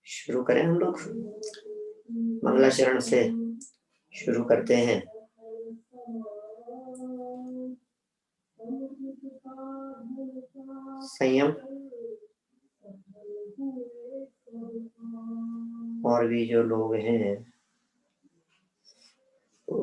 शुरू करें हम लोग मंगलाचरण से शुरू करते हैं। संयम और भी जो लोग हैं तो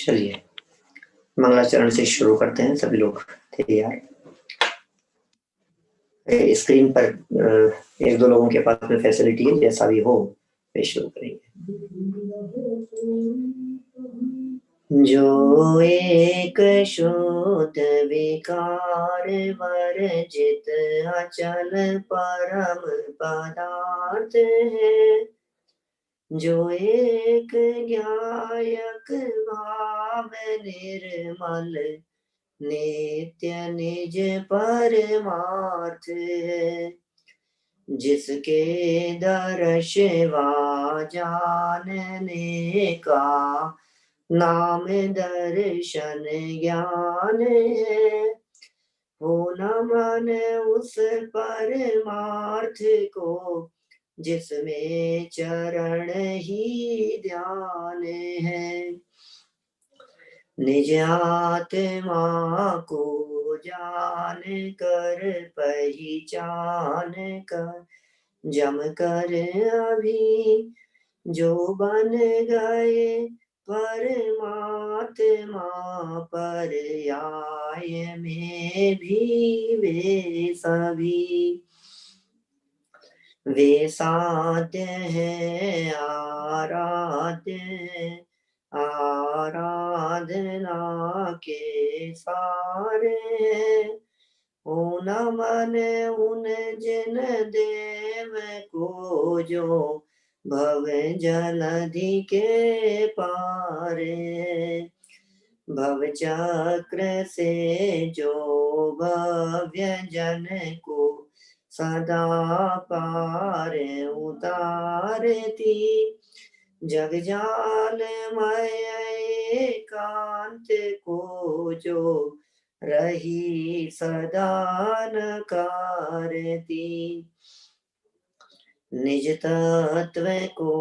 चलिए मंगलाचरण से शुरू करते हैं। सभी लोग तैयार? स्क्रीन पर एक दो लोगों के पास में फैसिलिटी है, जैसा भी हो वे शुरू करेंगे। जो एक शुद्ध विकार वर्जित अचल परम पदार्थ है, जो एक ज्ञायक भाव निर्मल नित्य निज परमार्थ है, जिसके दर्श वा जानने का नाम दर्शन ज्ञान है। हो न मन उस परमार्थ को जिसमें चरण ही ध्यान है, निज आत्मा को जान कर पहचान कर जम कर अभी जो बन गए परमात्मा पर्याय में भी वे सभी वे साध्य है आराध्य आराधना के सारे हो न मन उन जिन देव को जो भव जलधि के पारे, भव चक्र से जो भव्य जन को सदा पार उतारती, जग जालमय एकांत को जो रही सदा नकारती, निज तत्व को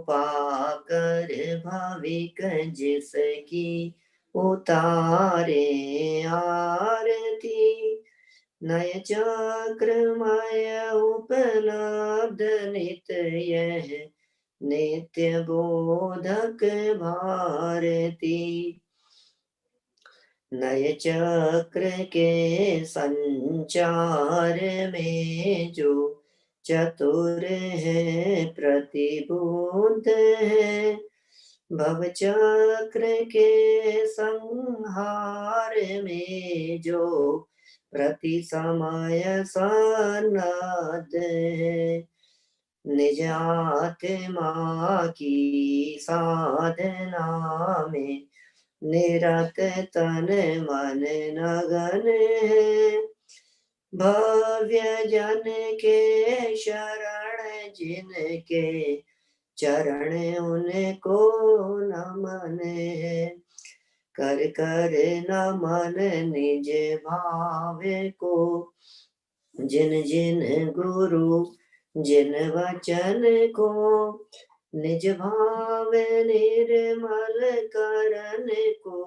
पाकर भाविक जिसकी उतारे आरती, नय चक्रमय उपलब्ध नित यह नित्य बोधक भारती, नय चक्र के संचार में जो चतुर है प्रतिबुद्ध है, भव चक्र के संहार में जो प्रति समय सन्नद्ध है, निज आत्मा की साधना में निरत तन मन नगन है, भव्य जन के शरण जिनके चरण उनको नमन है, कर कर नमन निज भाव को जिन जिन गुरु जिन वचन को निज भाव निर्मल करन को,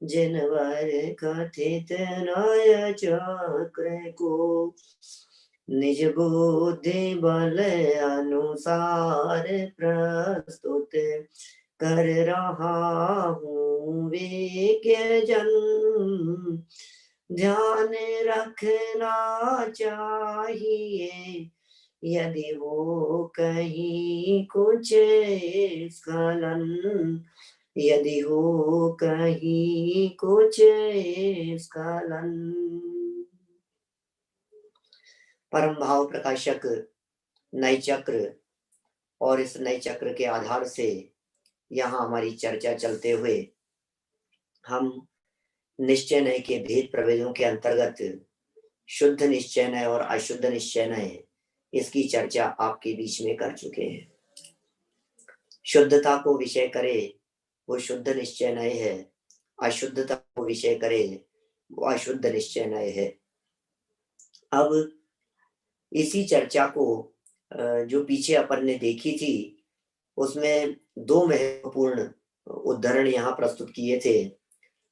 जिन वर कथित नय चक्र को, निज बुद्धि बल अनुसार प्रस्तुत कर रहा हूँ विज्ञ जन, ध्यान रखना चाहिए यदि वो कहीं कुछ स्खलन, यदि हो कहीं कुछ स्खलन। परम भाव प्रकाशक नए चक्र और इस नए चक्र के आधार से यहाँ हमारी चर्चा चलते हुए हम निश्चय नय के भेद प्रभेदों के अंतर्गत शुद्ध निश्चय नय और अशुद्ध निश्चय नय, इसकी चर्चा आपके बीच में कर चुके हैं। शुद्धता को विषय करे वो शुद्ध निश्चय नय है, अशुद्धता को विषय करे वो अशुद्ध निश्चय नय है। अब इसी चर्चा को जो पीछे अपन ने देखी थी, उसमें दो महत्वपूर्ण उद्धरण यहाँ प्रस्तुत किए थे।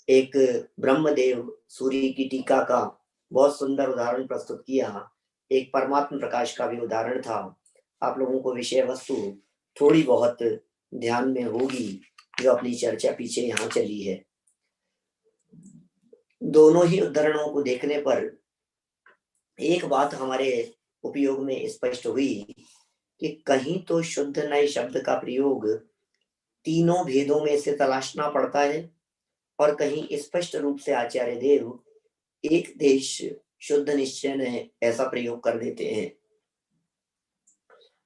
एक ब्रह्मदेव सूर्य की टीका का बहुत सुंदर उदाहरण प्रस्तुत किया, एक परमात्म प्रकाश का भी उदाहरण था। आप लोगों को विषय वस्तु थोड़ी बहुत ध्यान में होगी जो अपनी चर्चा पीछे यहाँ चली है। दोनों ही उद्धरणों को देखने पर एक बात हमारे उपयोग में स्पष्ट हुई कि कहीं तो शुद्ध नए शब्द का प्रयोग तीनों भेदों में से तलाशना पड़ता है, और कहीं स्पष्ट रूप से आचार्य देव एक देश शुद्ध निश्चय ने ऐसा प्रयोग कर देते हैं।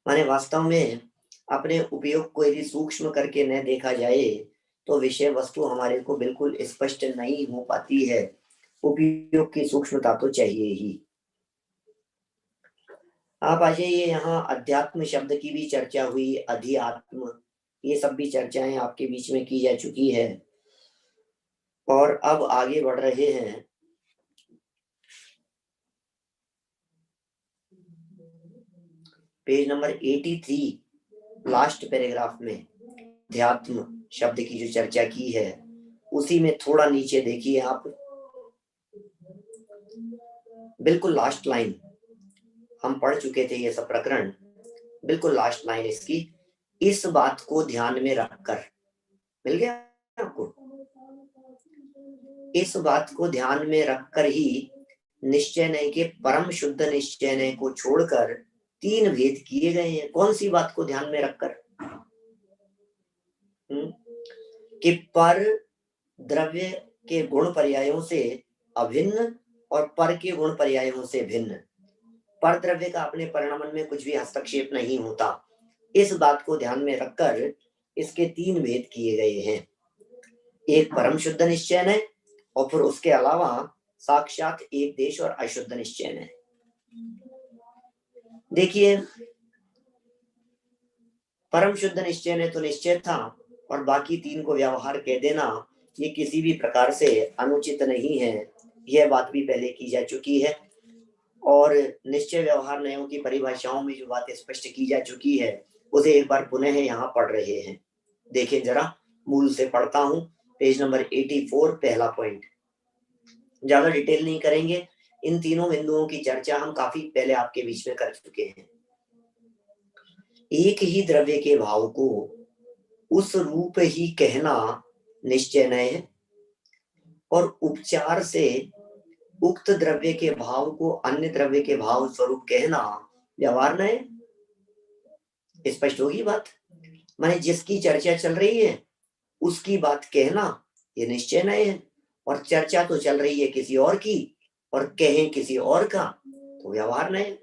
माने वास्तव में अपने उपयोग को यदि सूक्ष्म करके न देखा जाए तो विषय वस्तु हमारे को बिल्कुल स्पष्ट नहीं हो पाती है। उपयोग की सूक्ष्मता तो चाहिए ही। आप आ जाइए, यहाँ अध्यात्म शब्द की भी चर्चा हुई, अधिआत्म, ये सब भी चर्चाएं आपके बीच में की जा चुकी है। और अब आगे बढ़ रहे हैं पेज नंबर 83, लास्ट पैराग्राफ में अध्यात्म शब्द की जो चर्चा की है उसी में थोड़ा नीचे देखिए आप, बिल्कुल लास्ट लाइन, हम पढ़ चुके थे ये सब प्रकरण, बिल्कुल लास्ट लाइन इसकी, इस बात को ध्यान में रखकर, मिल गया आपको? इस बात को ध्यान में रखकर ही निश्चय नय के परम शुद्ध निश्चय नय को छोड़कर तीन भेद किए गए हैं। कौन सी बात को ध्यान में रखकर? कि पर द्रव्य के गुण पर्यायों से अभिन्न और पर के गुण पर्यायों से भिन्न, पर द्रव्य का अपने परिणाम में कुछ भी हस्तक्षेप नहीं होता। इस बात को ध्यान में रखकर इसके तीन भेद किए गए हैं, एक परम शुद्ध निश्चय नय और फिर उसके अलावा साक्षात एक देश और अशुद्ध निश्चय नय। देखिए, परम शुद्ध निश्चय नय तो निश्चय था और बाकी तीन को व्यवहार कह देना ये किसी भी प्रकार से अनुचित नहीं है, यह बात भी पहले की जा चुकी है। और निश्चय व्यवहार नयों की परिभाषाओं में जो बात स्पष्ट की जा चुकी है उसे एक बार पुनः यहाँ पढ़ रहे हैं। देखिए जरा, मूल से पढ़ता हूँ, पेज नंबर 84, पहला पॉइंट। ज्यादा डिटेल नहीं करेंगे, इन तीनों बिंदुओं की चर्चा हम काफी पहले आपके बीच में कर चुके हैं। एक ही द्रव्य के भाव को उस रूप ही कहना निश्चय नय है, और उपचार से उक्त द्रव्य के भाव को अन्य द्रव्य के भाव स्वरूप कहना व्यवहार नय। स्पष्ट होगी बात? माने जिसकी चर्चा चल रही है उसकी बात कहना ये निश्चय नय है, और चर्चा तो चल रही है किसी और की और कहें किसी और का तो व्यवहार नय।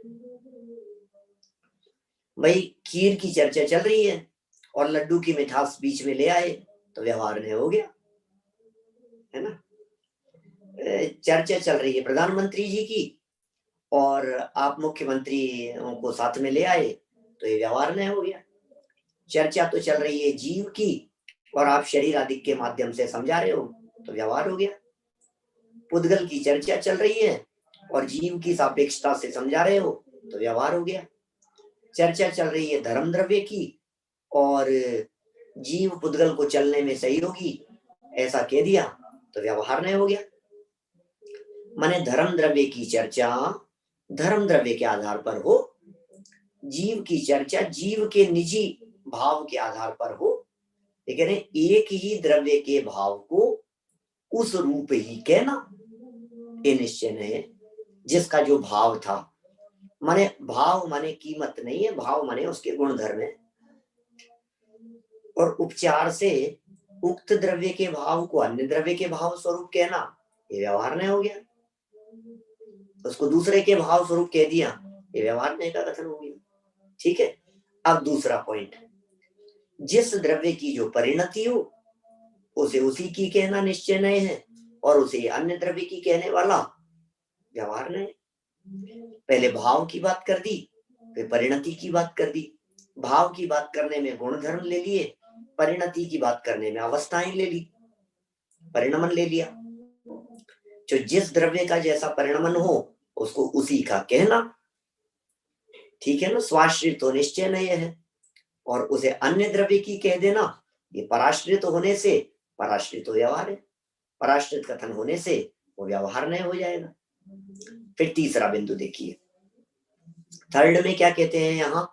भाई खीर की चर्चा चल रही है और लड्डू की मिठास बीच में ले आए तो व्यवहार नय हो गया, है ना? चर्चा चल रही है प्रधानमंत्री जी की और आप मुख्यमंत्री को साथ में ले आए तो ये व्यवहार नय हो गया। चर्चा तो चल रही है जीव की और आप शरीर आदि के माध्यम से समझा रहे हो तो व्यवहार हो गया। पुद्गल की चर्चा चल रही है और जीव की सापेक्षता से समझा रहे हो तो व्यवहार हो गया। चर्चा चल रही है धर्म द्रव्य की और जीव पुद्गल को चलने में सहयोगी ऐसा कह दिया तो व्यवहार नहीं हो गया। माने धर्म द्रव्य की चर्चा धर्म द्रव्य के आधार पर हो, जीव की चर्चा जीव के निजी भाव के आधार पर हो, लेकिन एक ही द्रव्य के भाव को उस रूप ही कहना ये निश्चय है, जिसका जो भाव था। माने भाव माने कीमत नहीं है, भाव माने उसके गुण धर्म है। और उपचार से उक्त द्रव्य के भाव को अन्य द्रव्य के भाव स्वरूप कहना ये व्यवहार नहीं हो गया, उसको दूसरे के भाव स्वरूप कह दिया ये व्यवहार नहीं का कथन हो गया। ठीक है, अब दूसरा पॉइंट, जिस द्रव्य की जो परिणति हो उसे उसी की कहना निश्चय नय है, और उसे अन्य द्रव्य की कहने वाला व्यवहार नय। पहले भाव की बात कर दी, फिर परिणति की बात कर दी। भाव की बात करने में गुणधर्म ले लिए, परिणति की बात करने में अवस्थाएं ले ली, परिणमन ले लिया। जो जिस द्रव्य का जैसा परिणमन हो उसको उसी का कहना, ठीक है ना। स्वाश्रित तो निश्चय नहीं है, और उसे अन्य द्रव्य की कह देना, ये पराश्रित होने से पराश्रित तो व्यवहार है, पराश्रित कथन होने से वो व्यवहार नहीं हो जाएगा। फिर तीसरा बिंदु देखिए, थर्ड में क्या कहते हैं यहाँ,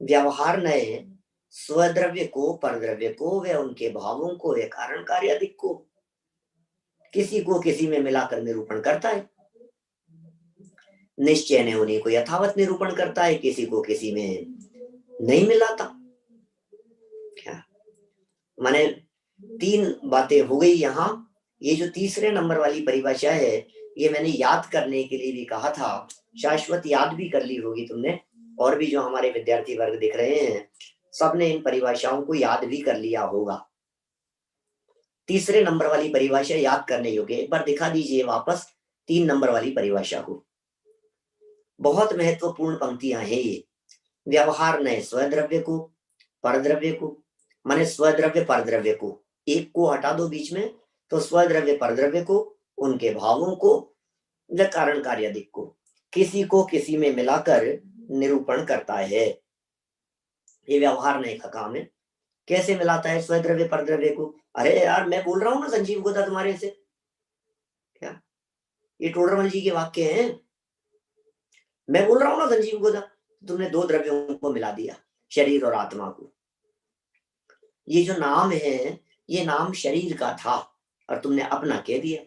व्यवहार नए स्वद्रव्य को, परद्रव्य को, वे उनके भावों को, वे कारण कार्यादिक को किसी को किसी में मिलाकर निरूपण करता है। निश्चय ने उन्हीं को यथावत निरूपण करता है, किसी को किसी में नहीं मिलाता। क्या माने, तीन बातें हो गई यहाँ। ये जो तीसरे नंबर वाली परिभाषा है, ये मैंने याद करने के लिए भी कहा था, शाश्वत याद भी कर ली होगी तुमने, और भी जो हमारे विद्यार्थी वर्ग दिख रहे हैं सबने इन परिभाषाओं को याद भी कर लिया होगा। तीसरे नंबर वाली परिभाषा याद करने योग्य, एक बार दिखा दीजिए वापस 3 नंबर वाली परिभाषा को। बहुत महत्वपूर्ण पंक्तियां हैं ये। व्यवहार नए स्वद्रव्य को, परद्रव्य को, माने स्वद्रव्य परद्रव्य को, एक को हटा दो बीच में, तो स्वद्रव्य परद्रव्य को, उनके भावों को, या कारण कार्यादिक को किसी को किसी में मिलाकर निरूपण करता है। ये व्यवहार नए का काम है। कैसे मिलाता है स्वद्रव्य परद्रव्य को? अरे यार, मैं बोल रहा हूं ना संजीव गोदा तुम्हारे से, क्या ये टोडरमल जी के वाक्य हैं? मैं बोल रहा हूं ना संजीव गोदा, तुमने दो द्रव्यों को मिला दिया, शरीर और आत्मा को। ये जो नाम है, ये नाम शरीर का था और तुमने अपना कह दिया।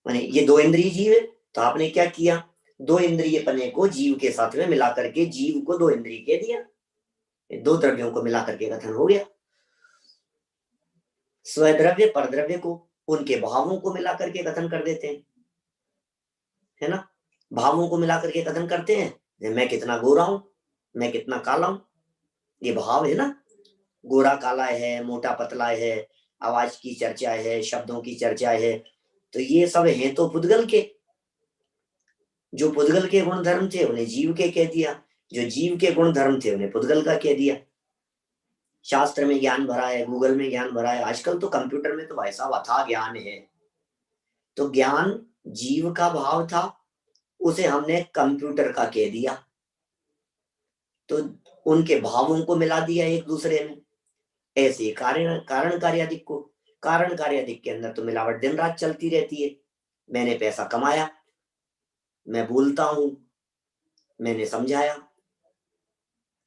माने ये दो इंद्रिय जीव है, तो आपने क्या किया, दो इंद्रिय पने को जीव के साथ में मिला करके जीव को दो इंद्रिय कह दिया। दो द्रव्यों को मिला करके कथन हो गया। स्वद्रव्य परद्रव्य को, उनके भावों को मिला करके कथन कर देते हैं, है ना। भावों को मिला करके कथन करते हैं, मैं कितना गोरा हूं, मैं कितना काला हूं, ये भाव है ना। गोरा काला है, मोटा पतला है, आवाज की चर्चा है, शब्दों की चर्चा है, तो ये सब हैं तो पुद्गल के। जो पुद्गल के गुण धर्म थे उन्हें जीव के कह दिया, जो जीव के गुण धर्म थे उन्हें पुद्गल का कह दिया। शास्त्र में ज्ञान भरा है, गूगल में ज्ञान भरा है, आजकल तो कंप्यूटर में तो भाई साहब अथाह ज्ञान है। तो ज्ञान जीव का भाव था, उसे हमने कंप्यूटर का कह दिया, तो उनके भावों को मिला दिया एक दूसरे में। ऐसे कारण कारण कार्यादिक को, कारण कार्यादिक के अंदर तो मिलावट दिन रात चलती रहती है। मैंने पैसा कमाया, मैं बोलता हूं, मैंने समझाया,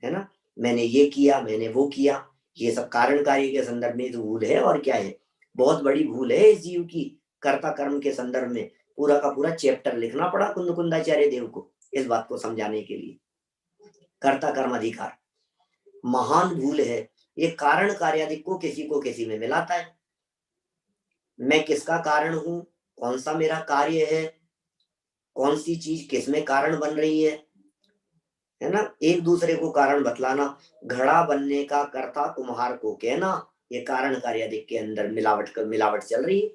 है ना, मैंने ये किया, मैंने वो किया, ये सब कारण कार्य के संदर्भ में तो भूल है। और क्या है, बहुत बड़ी भूल है इस जीव की। कर्ता कर्म के संदर्भ में पूरा का पूरा चैप्टर लिखना पड़ा कुंदकुंदाचार्य देव को इस बात को समझाने के लिए। कर्ता कर्म अधिकार महान भूल है। ये कारण कार्यादिक को किसी में मिलाता है। मैं किसका कारण हूं, कौन सा मेरा कार्य है, कौन सी चीज किसमें कारण बन रही है ना, एक दूसरे को कारण बतलाना। घड़ा बनने का कर्ता कुम्हार को कहना, ये कारण कार्यादिक के अंदर मिलावट चल रही है।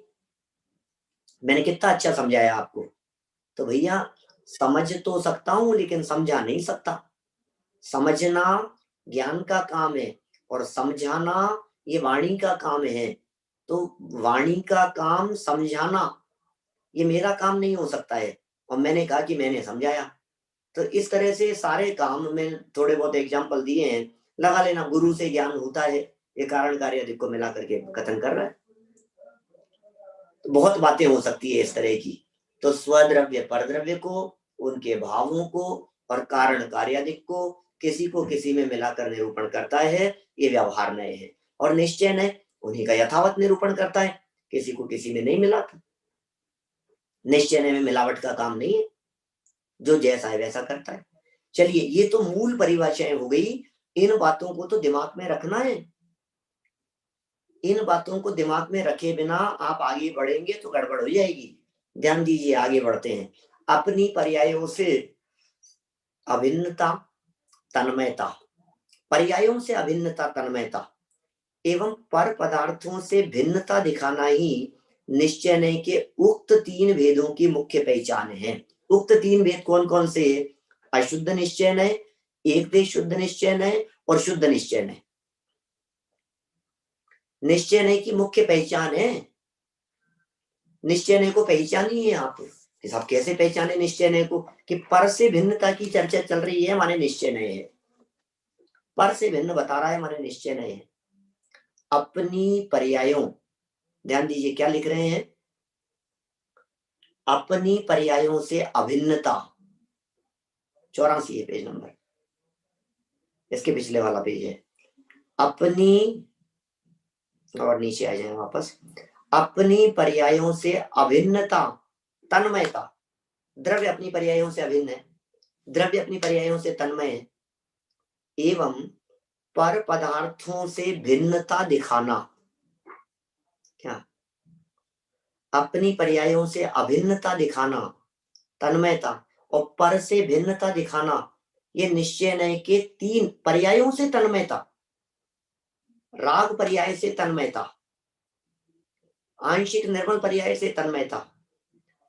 मैंने कितना अच्छा समझाया आपको। तो भैया, समझ तो सकता हूं लेकिन समझा नहीं सकता। समझना ज्ञान का काम है और समझाना ये वाणी का काम है। तो वाणी का काम समझाना, ये मेरा काम नहीं हो सकता है। और मैंने कहा कि मैंने समझाया, तो इस तरह से सारे काम में थोड़े बहुत एग्जाम्पल दिए हैं, लगा लेना गुरु से ज्ञान होता है, ये कारण कार्यादिक को मिला करके कथन कर रहा है। तो बहुत बातें हो सकती है इस तरह की। तो स्वद्रव्य परद्रव्य को, उनके भावों को और कारण कार्यादिक को किसी में मिलाकर निरूपण करता है, ये व्यवहार नय है। और निश्चय नय उन्हीं का यथावत निरूपण करता है, किसी को किसी में नहीं मिलाता। निश्चय नय में मिलावट का काम नहीं है, जो जैसा है वैसा करता है। चलिए, ये तो मूल परिभाषाएं हो गई। इन बातों को तो दिमाग में रखना है। इन बातों को दिमाग में रखे बिना आप आगे बढ़ेंगे तो गड़बड़ हो जाएगी। ध्यान दीजिए, आगे बढ़ते हैं। अपनी पर्यायों से अभिन्नता तन्मयता, पर्यायों से अभिन्नता तन्मयता, एवं पर पदार्थों से भिन्नता दिखाना ही निश्चय नय के उक्त तीन भेदों की मुख्य पहचान है। उक्त तीन भेद कौन कौन से? अशुद्ध निश्चय नय, एक देश शुद्ध निश्चय नय और शुद्ध निश्चय नय। निश्चय नय की मुख्य पहचान है। निश्चय नय को पहचानिए आप कि साहब कैसे पहचाने निश्चय नय को? कि पर से भिन्नता की चर्चा चल रही है माने निश्चय नय है। पर से भिन्न बता रहा है माने निश्चय नय है। अपनी पर्यायों, ध्यान दीजिए क्या लिख रहे हैं, अपनी पर्यायों से अभिन्नता। 84 है पेज नंबर, इसके पिछले वाला पेज है। अपनी, और नीचे आ जाए वापस, अपनी पर्यायों से अभिन्नता तन्मयता। द्रव्य अपनी पर्यायों से अभिन्न है, द्रव्य अपनी पर्यायों से तन्मय है। एवं पर पदार्थों से भिन्नता दिखाना, क्या? अपनी पर्यायों से अभिन्नता दिखाना तन्मयता, और पर से भिन्नता दिखाना ये निश्चय नय के तीन पर्यायों से तन्मयता। राग पर्याय से तन्मयता, आंशिक निर्मल पर्याय से तन्मयता,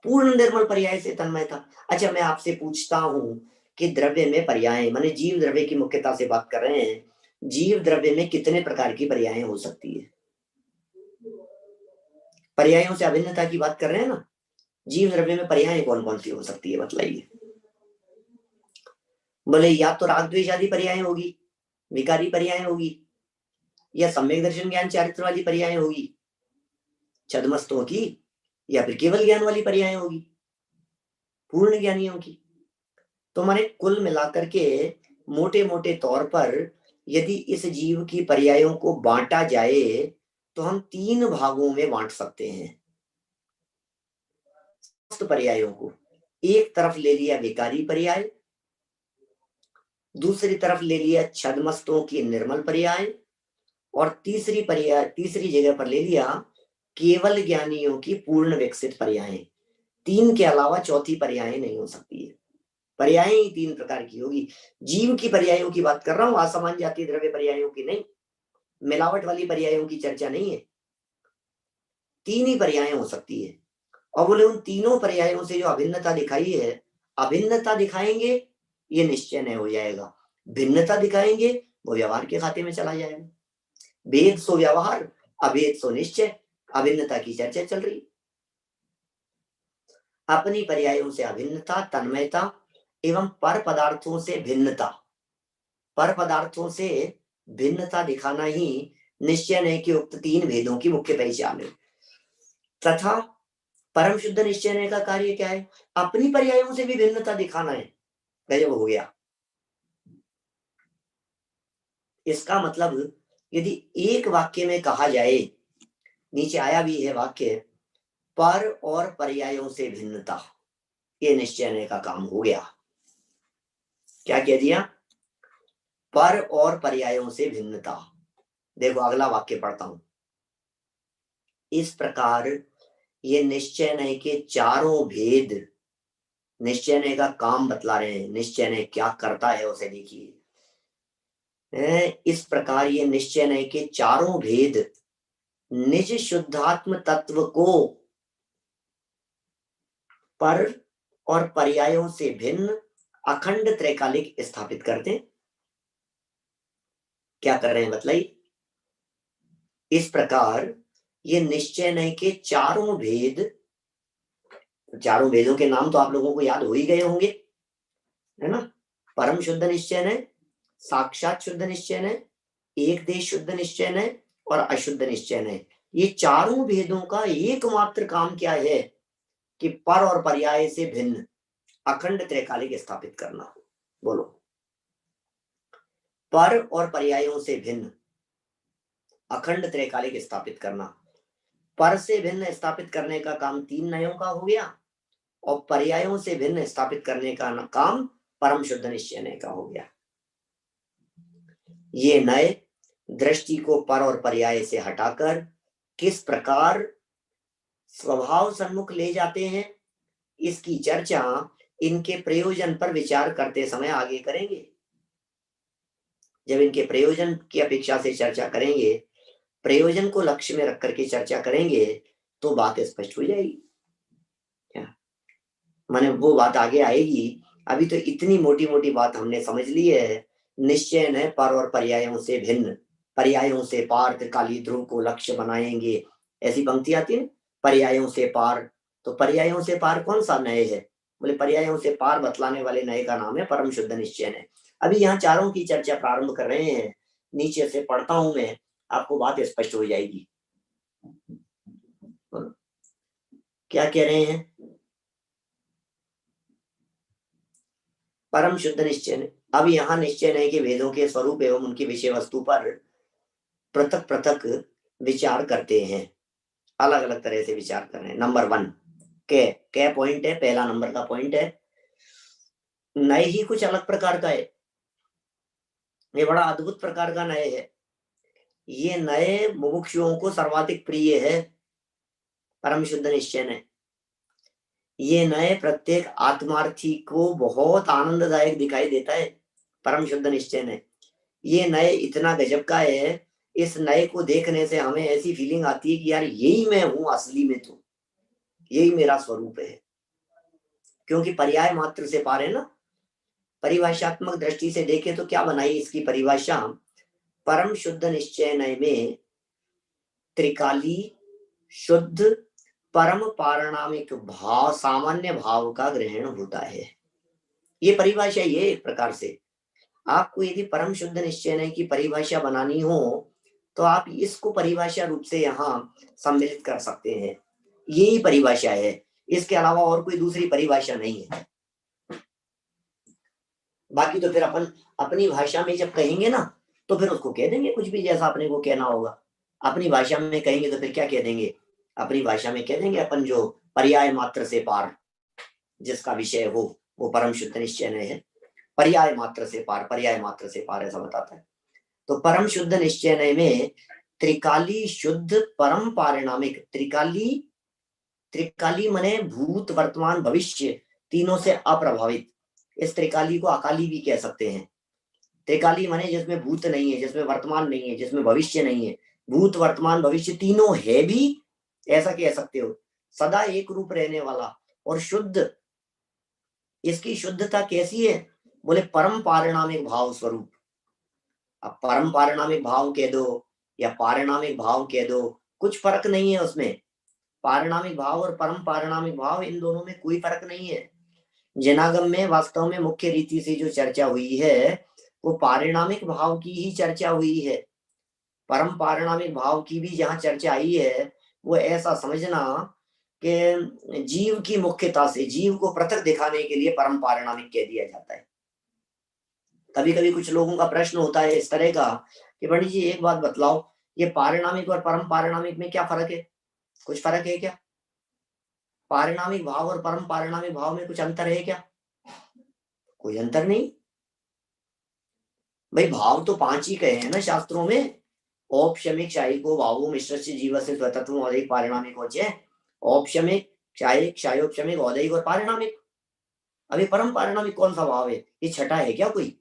पूर्ण निर्मल पर्याय से तन्मयता। अच्छा, मैं आपसे पूछता हूं कि द्रव्य में पर्याय माने जीव द्रव्य की मुख्यता से बात कर रहे हैं, जीव द्रव्य में कितने प्रकार की पर्याय हो सकती है? पर्यायों से अभिन्नता की बात कर रहे हैं ना, जीव द्रव्य में पर्याय कौन कौन सी हो सकती है बतलाइए। बोले या तो राग द्वेष आदि पर्याय होगी, विकारी पर्याय होगी, या सम्यक दर्शन ज्ञान चारित्र वाली पर्याय होगी, छद्मस्तों की, या फिर केवल ज्ञान वाली पर्याय होगी, पूर्ण ज्ञानियों की। तो माने कुल मिलाकर के मोटे मोटे तौर पर यदि इस जीव की पर्यायों को बांटा जाए तो हम तीन भागों में बांट सकते हैं पर्यायों को। एक तरफ ले लिया विकारी पर्याय, दूसरी तरफ ले लिया छद्मस्तों की निर्मल पर्याय, और तीसरी जगह पर ले लिया केवल ज्ञानियों की पूर्ण विकसित पर्याय। तीन के अलावा चौथी पर्याय नहीं हो सकती है। पर्याय ही तीन प्रकार की होगी। जीव की पर्यायों की बात कर रहा हूं, असामान्य जातीय द्रव्य पर्यायों की नहीं, मिलावट वाली पर्यायों की चर्चा नहीं है। तीन ही पर्याय हो सकती है। और बोले उन तीनों पर्यायों से जो अभिन्नता दिखाई है, अभिन्नता दिखाएंगे ये निश्चय नहीं हो जाएगा, भिन्नता दिखाएंगे वो व्यवहार के खाते में चला जाएगा। भेद सो व्यवहार, अभेद सो निश्चय, अभिन्नता की चर्चा चल रही। अपनी पर्यायों से अभिन्नता तन्मयता एवं पर पदार्थों से भिन्नता, पर पदार्थों से भिन्नता दिखाना ही निश्चय नय के उक्त तीन भेदों की मुख्य पहचान है। तथा परम शुद्ध निश्चय नय का कार्य क्या है? अपनी पर्यायों से भी भिन्नता दिखाना है। गजब हो गया। इसका मतलब यदि एक वाक्य में कहा जाए, नीचे आया भी है वाक्य, पर और पर्यायों से भिन्नता, ये निश्चय नय का काम हो गया। क्या कह दिया? पर और पर्यायों से भिन्नता। देखो अगला वाक्य पढ़ता हूं। इस प्रकार ये निश्चय नय के चारों भेद, निश्चय नय का काम बतला रहे हैं, निश्चय नय क्या करता है उसे देखिए। इस प्रकार ये निश्चय नय के चारों भेद निज शुद्धात्म तत्व को पर और पर्यायों से भिन्न अखंड त्रैकालिक स्थापित करते। क्या कर रहे हैं बतलाइए। इस प्रकार ये निश्चय नय के चारों भेद, चारों भेदों के नाम तो आप लोगों को याद हो ही गए होंगे, है ना? परम शुद्ध निश्चय नय, साक्षात शुद्ध निश्चय नय, एक देश शुद्ध निश्चय नय और अशुद्ध निश्चय नय। ये चारों भेदों का एकमात्र काम क्या है कि पर और पर्याय से भिन्न अखंड त्रैकालिक स्थापित करना। बोलो, पर और पर्यायों से भिन्न अखंड त्रैकालिक स्थापित करना। पर से भिन्न स्थापित करने का काम तीन नयों का हो गया, और पर्यायों से भिन्न स्थापित करने का काम परम शुद्ध निश्चय नय का हो गया। ये नए दृष्टि को पर और पर्याय से हटाकर किस प्रकार स्वभाव सन्मुख ले जाते हैं, इसकी चर्चा इनके प्रयोजन पर विचार करते समय आगे करेंगे। जब इनके प्रयोजन की अपेक्षा से चर्चा करेंगे प्रयोजन को लक्ष्य में रख करके चर्चा करेंगे तो बात स्पष्ट हो जाएगी। क्या माने वो बात आगे आएगी। अभी तो इतनी मोटी मोटी बात हमने समझ ली है। निश्चय न पर और पर्यायों से भिन्न, पर्यायों से पार त्रिकाली ध्रुव को लक्ष्य बनाएंगे, ऐसी पंक्ति आती है। पर्यायों से पार, तो पर्यायों से पार कौन सा नय है? बोले पर्यायों से पार बतलाने वाले नय का नाम है परम शुद्ध निश्चय नय। अभी यहाँ चारों की चर्चा प्रारंभ कर रहे हैं, नीचे से पढ़ता हूं मैं, आपको बात स्पष्ट हो जाएगी। क्या कह रहे हैं? परम शुद्ध निश्चय नय। अब यहाँ निश्चय नय के वेदों के स्वरूप एवं उनकी विषय वस्तु पर पृथक पृथक विचार करते हैं, अलग अलग तरह से विचार कर रहे हैं। नंबर 1 क्या पॉइंट है? पहला नंबर का पॉइंट है, नय ही कुछ अलग प्रकार का है। ये बड़ा अद्भुत प्रकार का नय है। ये नए मुमुक्षुओं को सर्वाधिक प्रिय है, परम शुद्ध निश्चय नय। ये नए प्रत्येक आत्मार्थी को बहुत आनंददायक दिखाई देता है, परम शुद्ध निश्चय नय। ये नए इतना गजब का है, इस नए को देखने से हमें ऐसी फीलिंग आती है कि यार यही मैं हूं असली में, तो यही मेरा स्वरूप है। क्योंकि पर्याय मात्र से पार है ना। परिभाषात्मक दृष्टि से देखें तो क्या बनाई इसकी परिभाषा? परम शुद्ध निश्चय नय में त्रिकाली शुद्ध परम पारणामिक भाव, सामान्य भाव का ग्रहण होता है। ये परिभाषा ये एक प्रकार से, आपको यदि परम शुद्ध निश्चय नय की परिभाषा बनानी हो तो आप इसको परिभाषा रूप से यहाँ सम्मिलित कर सकते हैं। यही परिभाषा है, इसके अलावा और कोई दूसरी परिभाषा नहीं है। बाकी तो फिर अपन अपनी भाषा में जब कहेंगे ना तो फिर उसको कह देंगे कुछ भी जैसा अपने को कहना होगा। अपनी भाषा में कहेंगे तो फिर क्या कह देंगे? अपनी भाषा में कह देंगे अपन जो पर्याय मात्र से पार जिसका विषय हो वो परम शुद्ध निश्चय नय है। पर्याय मात्र से पार, पर्याय मात्र से पार ऐसा बताता है। तो परम शुद्ध निश्चय नय में त्रिकाली शुद्ध परम पारिणामिक, त्रिकाली, त्रिकाली मने भूत वर्तमान भविष्य तीनों से अप्रभावित। इस त्रिकाली को अकाली भी कह सकते हैं। त्रिकाली माने जिसमें भूत नहीं है, जिसमें वर्तमान नहीं है, जिसमें भविष्य नहीं है। भूत वर्तमान भविष्य तीनों है भी, ऐसा कह सकते हो। सदा एक रूप रहने वाला और शुद्ध। इसकी शुद्धता कैसी है? बोले परम पारिणामिक भाव स्वरूप। अब परम पारिणामिक भाव कह दो या पारिणामिक भाव कह दो, कुछ फर्क नहीं है उसमें। पारिणामिक भाव और परम पारिणामिक भाव, इन दोनों में कोई फर्क नहीं है। जनागम में वास्तव में मुख्य रीति से जो चर्चा हुई है वो पारिणामिक भाव की ही चर्चा हुई है। परम पारिणामिक भाव की भी जहां चर्चा आई है वो ऐसा समझना कि जीव की मुख्यता से, जीव को पृथक दिखाने के लिए परम पारिणामिक कह दिया जाता है। कभी कभी कुछ लोगों का प्रश्न होता है इस तरह का कि पंडित जी एक बात बतलाओ, ये पारिणामिक और परम पारिणामिक में क्या फर्क है? कुछ फर्क है क्या? पारिणामिक भाव और परम पारिणामिक भाव में कुछ अंतर है क्या? कोई अंतर नहीं भाई। भाव तो 5 ही कहे हैं ना शास्त्रों में। औपशमिक क्षायिको भावो मिश्रस्य जीवस्य स्वतत्व औदैहिक पारिणामिक होचे। औपशमिक, क्षायिक, क्षायोपशमिक, औदैहिक और पारिणामिक। अभी परम पारिणामिक कौन सा भाव है? ये छठा है क्या कोई?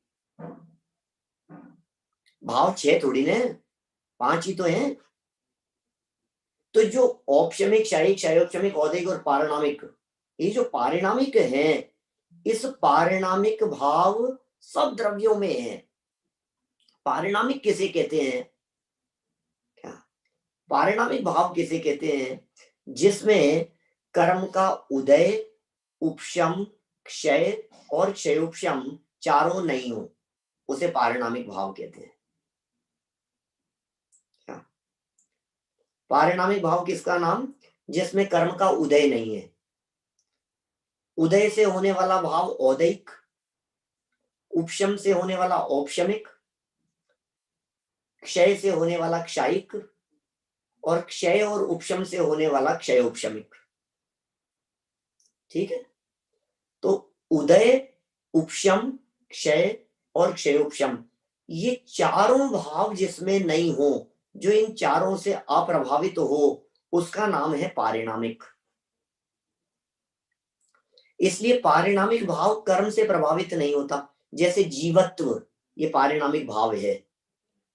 भाव 6 थोड़ी ने, 5 ही तो हैं। तो जो औपशमिक, क्षायिक, क्षायोपशमिक, औदैहिक और पारिणामिक, ये जो पारिणामिक है, इस पारिणामिक भाव सब द्रव्यों में है। पारिणामिक किसे कहते हैं? क्या पारिणामिक भाव किसे कहते हैं? जिसमें कर्म का उदय, उपशम, क्षय और क्षयोपशम चारों नहीं हो, उसे पारिणामिक भाव कहते हैं। क्या पारिणामिक भाव किसका नाम? जिसमें कर्म का उदय नहीं है। उदय से होने वाला भाव औदैहिक, उपशम से होने वाला औपशमिक, क्षय से होने वाला क्षायिक और क्षय और उपशम से होने वाला क्षयोपशमिक। ठीक है। तो उदय, उपशम, क्षय और क्षयोपशम, ये चारों भाव जिसमें नहीं हो, जो इन चारों से अप्रभावित हो, उसका नाम है पारिणामिक। इसलिए पारिणामिक भाव कर्म से प्रभावित नहीं होता। जैसे जीवत्व, ये पारिणामिक भाव है।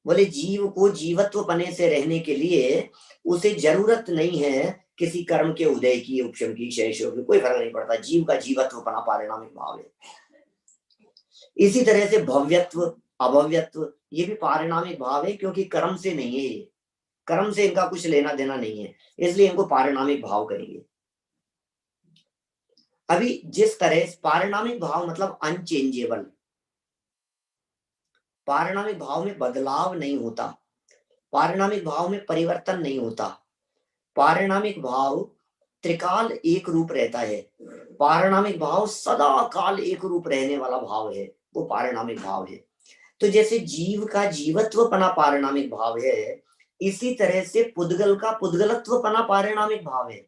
बोले जीव को जीवत्व पने से रहने के लिए उसे जरूरत नहीं है किसी कर्म के उदय की, उपशम की, क्षय की, कोई फर्क नहीं पड़ता। जीव का जीवत्व पना पारिणामिक भाव है। इसी तरह से भव्यत्व, अभव्यत्व ये भी पारिणामिक भाव है, क्योंकि कर्म से नहीं है, ये कर्म से इनका कुछ लेना देना नहीं है, इसलिए इनको पारिणामिक भाव करेंगे। अभी जिस तरह पारिणामिक भाव मतलब अनचेंजेबल, पारिणामिक भाव में बदलाव नहीं होता, पारिणामिक भाव में परिवर्तन नहीं होता, पारिणामिक भाव त्रिकाल एक रूप रहता है, पारिणामिक भाव सदा काल एक रूप रहने वाला भाव है, वो पारिणामिक भाव है। तो जैसे जीव का जीवत्व पना पारिणामिक भाव है, इसी तरह से पुद्गल का पुद्गलत्व पना पारिणामिक भाव है।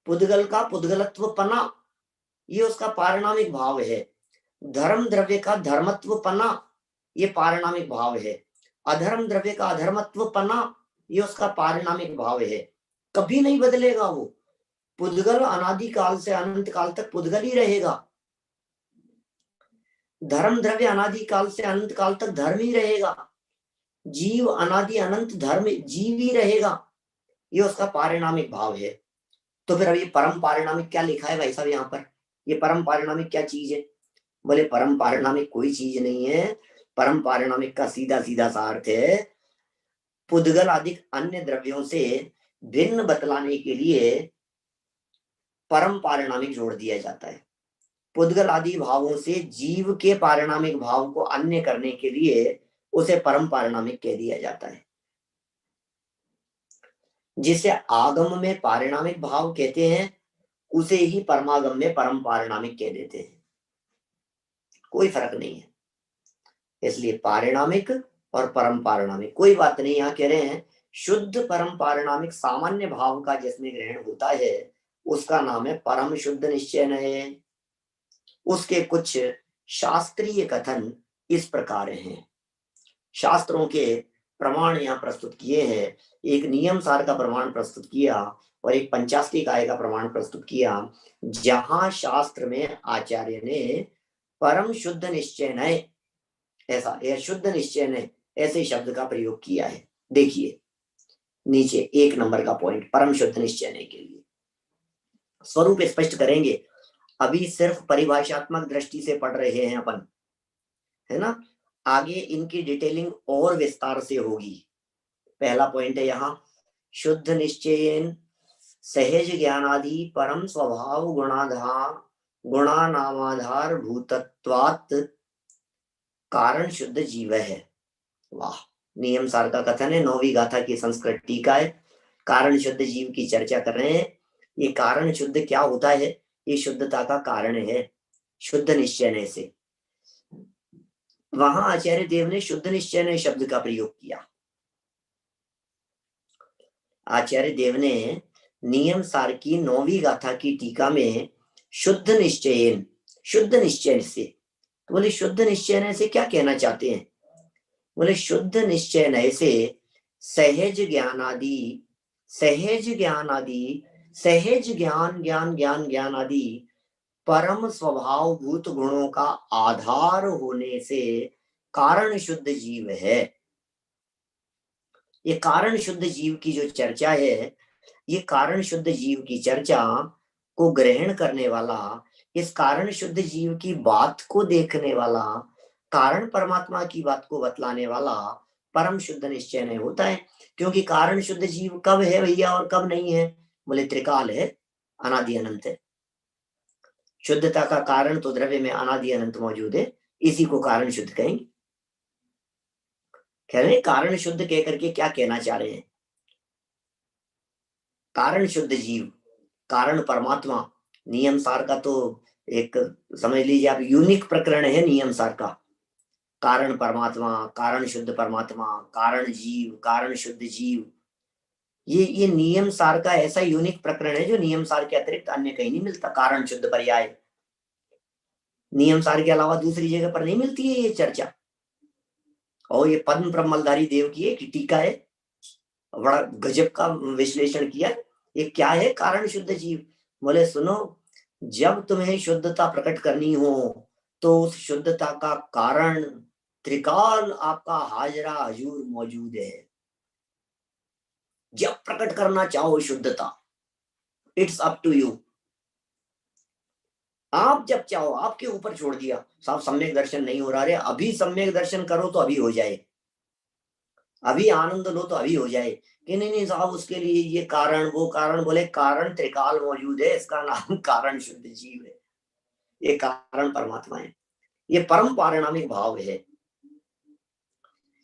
पुद्गल का पुद्गलत्व पना ये उसका पारिणामिक भाव है। धर्म द्रव्य का धर्मत्व पना ये पारिणामिक भाव है। अधर्म द्रव्य का अधर्मत्व पना ये उसका पारिणामिक भाव है। कभी नहीं बदलेगा वो। पुद्गल अनादि काल से अनंत काल तक पुद्गल ही रहेगा। धर्म द्रव्य अनादि काल से अनंत काल तक धर्म ही रहेगा। जीव अनादि अनंत धर्म जीव ही रहेगा, ये उसका पारिणामिक भाव है। तो फिर अब ये परम पारिणामिक क्या लिखा है भाई साहब यहाँ पर? ये परम पारिणामिक क्या चीज है? बोले परम पारिणामिक कोई चीज नहीं है। परम पारिणामिक का सीधा सीधा सा अर्थ है पुद्गल आदि अन्य द्रव्यों से भिन्न बतलाने के लिए परम पारिणामिक जोड़ दिया जाता है। पुद्गल आदि भावों से जीव के पारिणामिक भाव को अन्य करने के लिए उसे परम पारिणामिक कह दिया जाता है। जिसे आगम में पारिणामिक भाव कहते हैं, उसे ही परमागम में परम पारिणामिक कह देते हैं। कोई फर्क नहीं है। इसलिए पारिणामिक और परम पारिणामिक कोई बात नहीं। यहाँ कह रहे हैं शुद्ध परम पारिणामिक सामान्य भाव का जिसमें ग्रहण होता है उसका नाम है परम शुद्ध निश्चय है। उसके कुछ शास्त्रीय कथन इस प्रकार हैं। शास्त्रों के प्रमाण यहाँ प्रस्तुत किए हैं। एक नियम सार का प्रमाण प्रस्तुत किया और एक पंचाष्टिकाय का प्रमाण प्रस्तुत किया, जहां शास्त्र में आचार्य ने परम शुद्ध निश्चय नय ऐसा या शुद्ध निश्चय नय ऐसे शब्द का प्रयोग किया है। देखिए नीचे 1 नंबर का पॉइंट परम शुद्ध निश्चय नय के लिए स्वरूप स्पष्ट करेंगे। अभी सिर्फ परिभाषात्मक दृष्टि से पढ़ रहे हैं अपन, है ना। आगे इनकी डिटेलिंग और विस्तार से होगी। पहला पॉइंट है यहाँ शुद्ध निश्चयेन सहज ज्ञानादि परम स्वभाव गुणानामाधार भूतत्वात् कारण शुद्ध जीव है। वाह, नियम सार का कथन है। 9वीं गाथा की संस्कृत टीका है। कारण शुद्ध जीव की चर्चा कर रहे हैं। ये कारण शुद्ध क्या होता है? ये शुद्धता का कारण है शुद्ध निश्चय से। वहां आचार्य देव ने शुद्ध निश्चय शब्द का प्रयोग किया। आचार्य देव ने नियम सार की 9वीं गाथा की टीका में शुद्ध निश्चय से, तो बोले शुद्ध निश्चय से क्या कहना चाहते हैं? बोले शुद्ध निश्चय से सहज ज्ञान आदि परम स्वभाव भूत गुणों का आधार होने से कारण शुद्ध जीव है। ये कारण शुद्ध जीव की जो चर्चा है, ये कारण शुद्ध जीव की चर्चा को ग्रहण करने वाला, इस कारण शुद्ध जीव की बात को देखने वाला, कारण परमात्मा की बात को बतलाने वाला परम शुद्ध निश्चय नहीं होता है। क्योंकि कारण शुद्ध जीव कब है भैया और कब नहीं है? बोले त्रिकाल है, अनादि अनंत है। शुद्धता का कारण तो द्रव्य में अनादि अनंत मौजूद है, इसी को कारण शुद्ध कहेंगे। कह रहे कारण शुद्ध कह करके क्या कहना चाह रहे हैं? कारण शुद्ध जीव, कारण परमात्मा। नियम सार का तो एक समझ लीजिए आप यूनिक प्रकरण है नियम सार का। कारण परमात्मा, कारण शुद्ध परमात्मा, कारण जीव, कारण शुद्ध जीव, ये नियम सार का ऐसा यूनिक प्रकरण है जो नियम सार के अतिरिक्त अन्य कहीं नहीं मिलता। कारण शुद्ध पर्याय नियम सार के अलावा दूसरी जगह पर नहीं मिलती है ये चर्चा। और ये पद्म ब्रह्मलधारी देव की एक टीका है, बड़ा गजब का विश्लेषण किया। ये क्या है कारण शुद्ध जीव? बोले सुनो, जब तुम्हें शुद्धता प्रकट करनी हो तो उस शुद्धता का कारण त्रिकाल आपका हाजरा हजूर मौजूद है। जब प्रकट करना चाहो शुद्धता, इट्स अप टू यू। आप जब चाहो, आपके ऊपर छोड़ दिया। साहब सम्यक दर्शन नहीं हो रहा रे, अभी सम्यक दर्शन करो तो अभी हो जाए, अभी आनंद लो तो अभी हो जाए। कि नहीं नहीं साहब, उसके लिए ये कारण वो कारण। बोले कारण त्रिकाल मौजूद है, इसका नाम कारण शुद्ध जीव है। ये कारण परमात्मा है। ये परम पारिणामिक भाव है।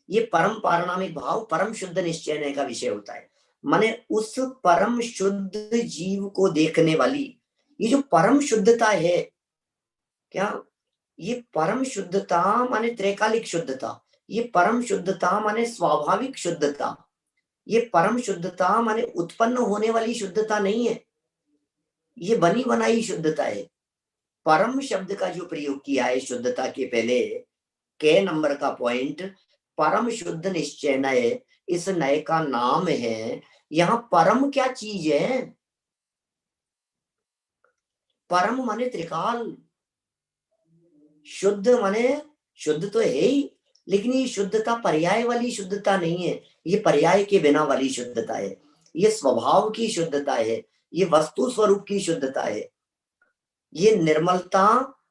ये परम पारिणामिक भाव परम शुद्ध निश्चय का विषय होता है। माने उस परम शुद्ध जीव को देखने वाली ये जो परम शुद्धता है, क्या ये परम शुद्धता माने त्रैकालिक शुद्धता, ये परम शुद्धता माने स्वाभाविक शुद्धता, ये परम शुद्धता माने उत्पन्न होने वाली शुद्धता नहीं है, ये बनी बनाई शुद्धता है। परम शब्द का जो प्रयोग किया है शुद्धता के पहले, के नंबर का पॉइंट, परम शुद्ध निश्चय नय, इस नय का नाम है। यहां परम क्या चीज है? परम माने त्रिकाल, शुद्ध माने शुद्ध तो है ही, लेकिन ये शुद्धता पर्याय वाली शुद्धता नहीं है, ये पर्याय के बिना वाली शुद्धता है, ये स्वभाव की शुद्धता है, ये वस्तु स्वरूप की शुद्धता है। ये निर्मलता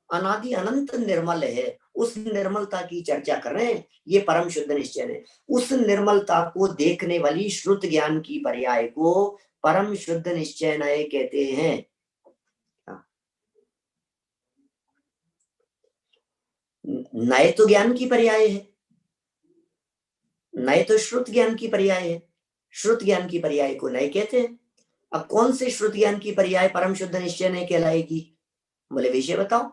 अनादि अनंत निर्मल है, उस निर्मलता की चर्चा कर रहे हैं। ये परम शुद्ध निश्चय है। उस निर्मलता को देखने वाली श्रुत ज्ञान की पर्याय को परम शुद्ध निश्चय नय कहते हैं। नय तो ज्ञान की पर्याय है, नय तो श्रुत ज्ञान की पर्याय है, श्रुत ज्ञान की पर्याय को नय कहते हैं। अब कौन से श्रुत ज्ञान की पर्याय परम शुद्ध निश्चय नय कहलाएगी? बोले विषय बताओ।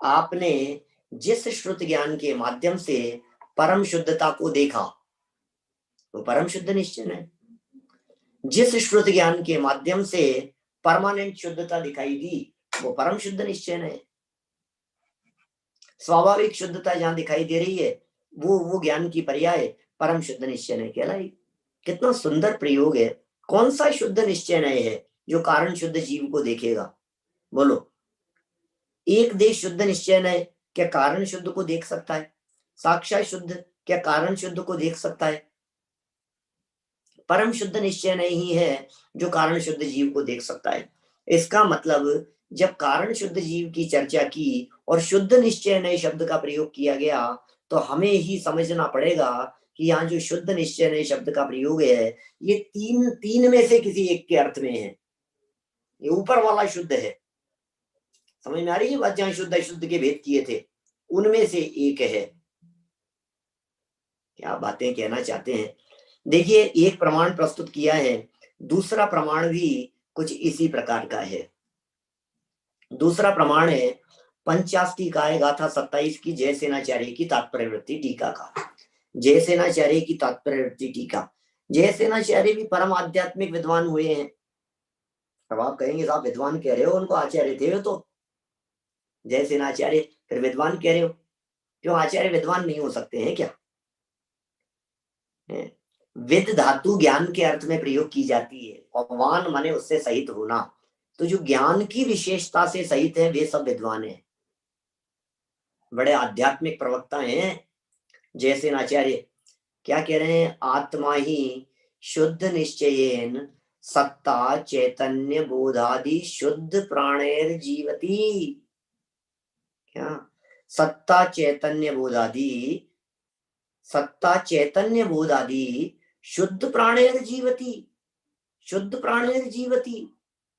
आपने जिस श्रुत ज्ञान के माध्यम से परम शुद्धता को देखा वो परम शुद्ध निश्चय है। जिस श्रुत ज्ञान के माध्यम से परमानेंट शुद्धता दिखाई दी वो परम शुद्ध निश्चय है। स्वाभाविक शुद्धता जहां दिखाई दे रही है वो ज्ञान की पर्याय परम शुद्ध निश्चय है कहलाई। कितना सुंदर प्रयोग है। कौन सा शुद्ध निश्चय है जो कारण शुद्ध जीव को देखेगा? बोलो। एक देश शुद्ध निश्चय है, क्या कारण शुद्ध को देख सकता है? साक्षात शुद्ध क्या कारण शुद्ध को देख सकता है? परम शुद्ध निश्चय नहीं है जो कारण शुद्ध जीव को देख सकता है। इसका मतलब जब कारण शुद्ध जीव की चर्चा की और शुद्ध निश्चय नए शब्द का प्रयोग किया गया तो हमें ही समझना पड़ेगा कि यहाँ जो शुद्ध निश्चय नए शब्द का प्रयोग है ये तीन में से किसी एक के अर्थ में है। ये ऊपर वाला शुद्ध है, समझ में आ रही है बात? जहां शुद्ध अशुद्ध के भेद किए थे उनमें से एक है। क्या बातें कहना चाहते हैं? देखिए, एक प्रमाण प्रस्तुत किया है, दूसरा प्रमाण भी कुछ इसी प्रकार का है। दूसरा प्रमाण है पंचाष्टिकाय गाथा 27 की जयसेनाचार्य की तात्पर्य वृत्ति टीका का। जयसेनाचार्य की तात्पर्य वृत्ति टीका। जयसेनाचार्य भी परम आध्यात्मिक विद्वान हुए हैं। अब आप कहेंगे साहब विद्वान कह रहे हो, उनको आचार्य थे तो जयसेनाचार्य, फिर विद्वान कह रहे हो, क्यों आचार्य विद्वान नहीं हो सकते हैं क्या? विद धातु ज्ञान के अर्थ में प्रयोग की जाती है और वान माने उससे सहित होना। तो जो ज्ञान की विशेषता से सहित है वे सब विद्वान हैं, बड़े आध्यात्मिक प्रवक्ता हैं। जयसेनाचार्य क्या कह रहे हैं? आत्मा ही शुद्ध निश्चयेन सत्ता चैतन्य बोधादि शुद्ध प्राणेर जीवती। क्या? सत्ता चैतन्य बोधादि, सत्ता चैतन्य बोधादि शुद्ध प्राणेर जीवती, शुद्ध प्राणेर जीवती,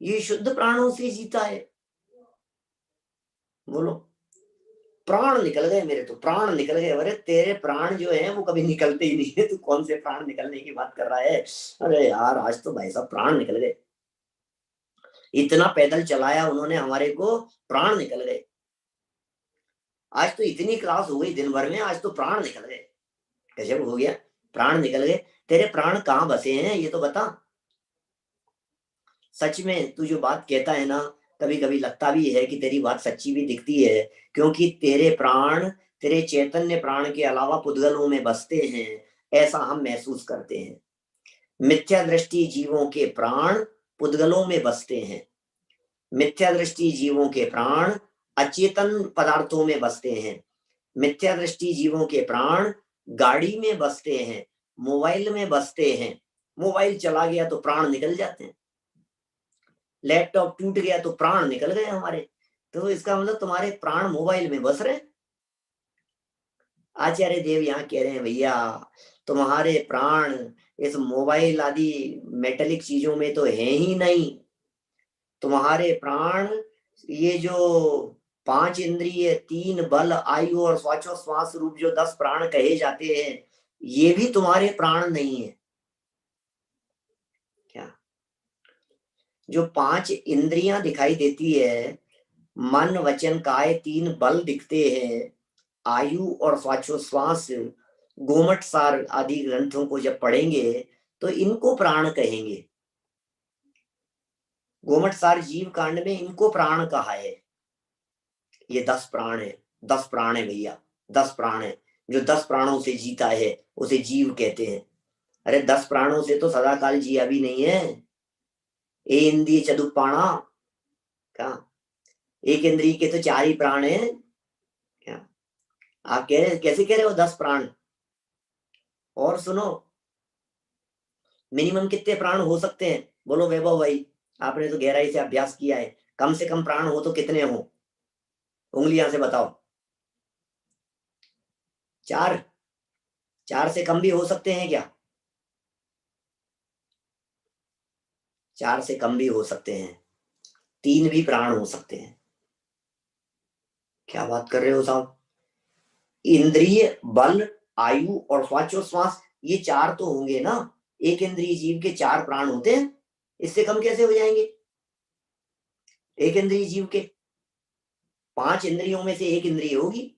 ये शुद्ध प्राणों से जीता है। बोलो, प्राण निकल गए मेरे, तो प्राण निकल गए। अरे तेरे प्राण जो है वो कभी निकलते ही नहीं है, तू कौन से प्राण निकलने की बात कर रहा है? अरे यार आज तो भाई साहब प्राण निकल गए, इतना पैदल चलाया उन्होंने हमारे को, प्राण निकल गए। आज तो इतनी क्लास हो गई दिन भर में, आज तो प्राण निकल गए। गजब हो गया, प्राण निकल गए। तेरे प्राण कहाँ बसे हैं ये तो बता। सच में तू जो बात कहता है ना, कभी कभी लगता भी है कि तेरी बात सच्ची भी दिखती है, क्योंकि तेरे प्राण तेरे चैतन्य प्राण के अलावा पुद्गलों में बसते हैं, ऐसा हम महसूस करते हैं। मिथ्या दृष्टि जीवों के प्राण पुद्गलों में बसते हैं, मिथ्या दृष्टि जीवों के प्राण अचेतन पदार्थों में बसते हैं। मिथ्या दृष्टि जीवों के प्राण गाड़ी में बसते हैं, मोबाइल में बसते हैं। मोबाइल चला गया तो प्राण निकल जाते हैं, लैपटॉप टूट गया तो प्राण निकल गए हमारे। तो इसका मतलब तुम्हारे प्राण मोबाइल में बस रहे। आचार्य देव यहाँ कह रहे हैं भैया तुम्हारे प्राण इस मोबाइल आदि मेटेलिक चीजों में तो है ही नहीं। तुम्हारे प्राण ये जो 5 इंद्रिय, 3 बल, आयु और श्वासोश्वास रूप जो 10 प्राण कहे जाते हैं, ये भी तुम्हारे प्राण नहीं है क्या? जो 5 इंद्रियां दिखाई देती है, मन वचन काय 3 बल दिखते हैं, आयु और श्वासोश्वास, गोमट सार आदि ग्रंथों को जब पढ़ेंगे तो इनको प्राण कहेंगे। गोमट सार जीव कांड में इनको प्राण कहा है। ये 10 प्राण है, 10 प्राण है भैया, 10 प्राण है। जो 10 प्राणों से जीता है उसे जीव कहते हैं। अरे 10 प्राणों से तो सदा काल जिया भी नहीं है। ए इंद्रिय चतुष्पाणा, क्या एक इंद्रिय के तो 4 ही प्राण है क्या? आप कह रहे कैसे कह रहे हो 10 प्राण? और सुनो, मिनिमम कितने प्राण हो सकते हैं? बोलो वैभव भाई, आपने तो गहराई से अभ्यास किया है, कम से कम प्राण हो तो कितने हो? उंगलियां से बताओ। 4? 4 से कम भी हो सकते हैं क्या? 4 से कम भी हो सकते हैं, 3 भी प्राण हो सकते हैं। क्या बात कर रहे हो साहब? इंद्रिय, बल, आयु और श्वासोश्वास, ये 4 तो होंगे ना। एक इंद्रिय जीव के 4 प्राण होते हैं, इससे कम कैसे हो जाएंगे? एक इंद्रिय जीव के 5 इंद्रियों में से एक इंद्रिय होगी,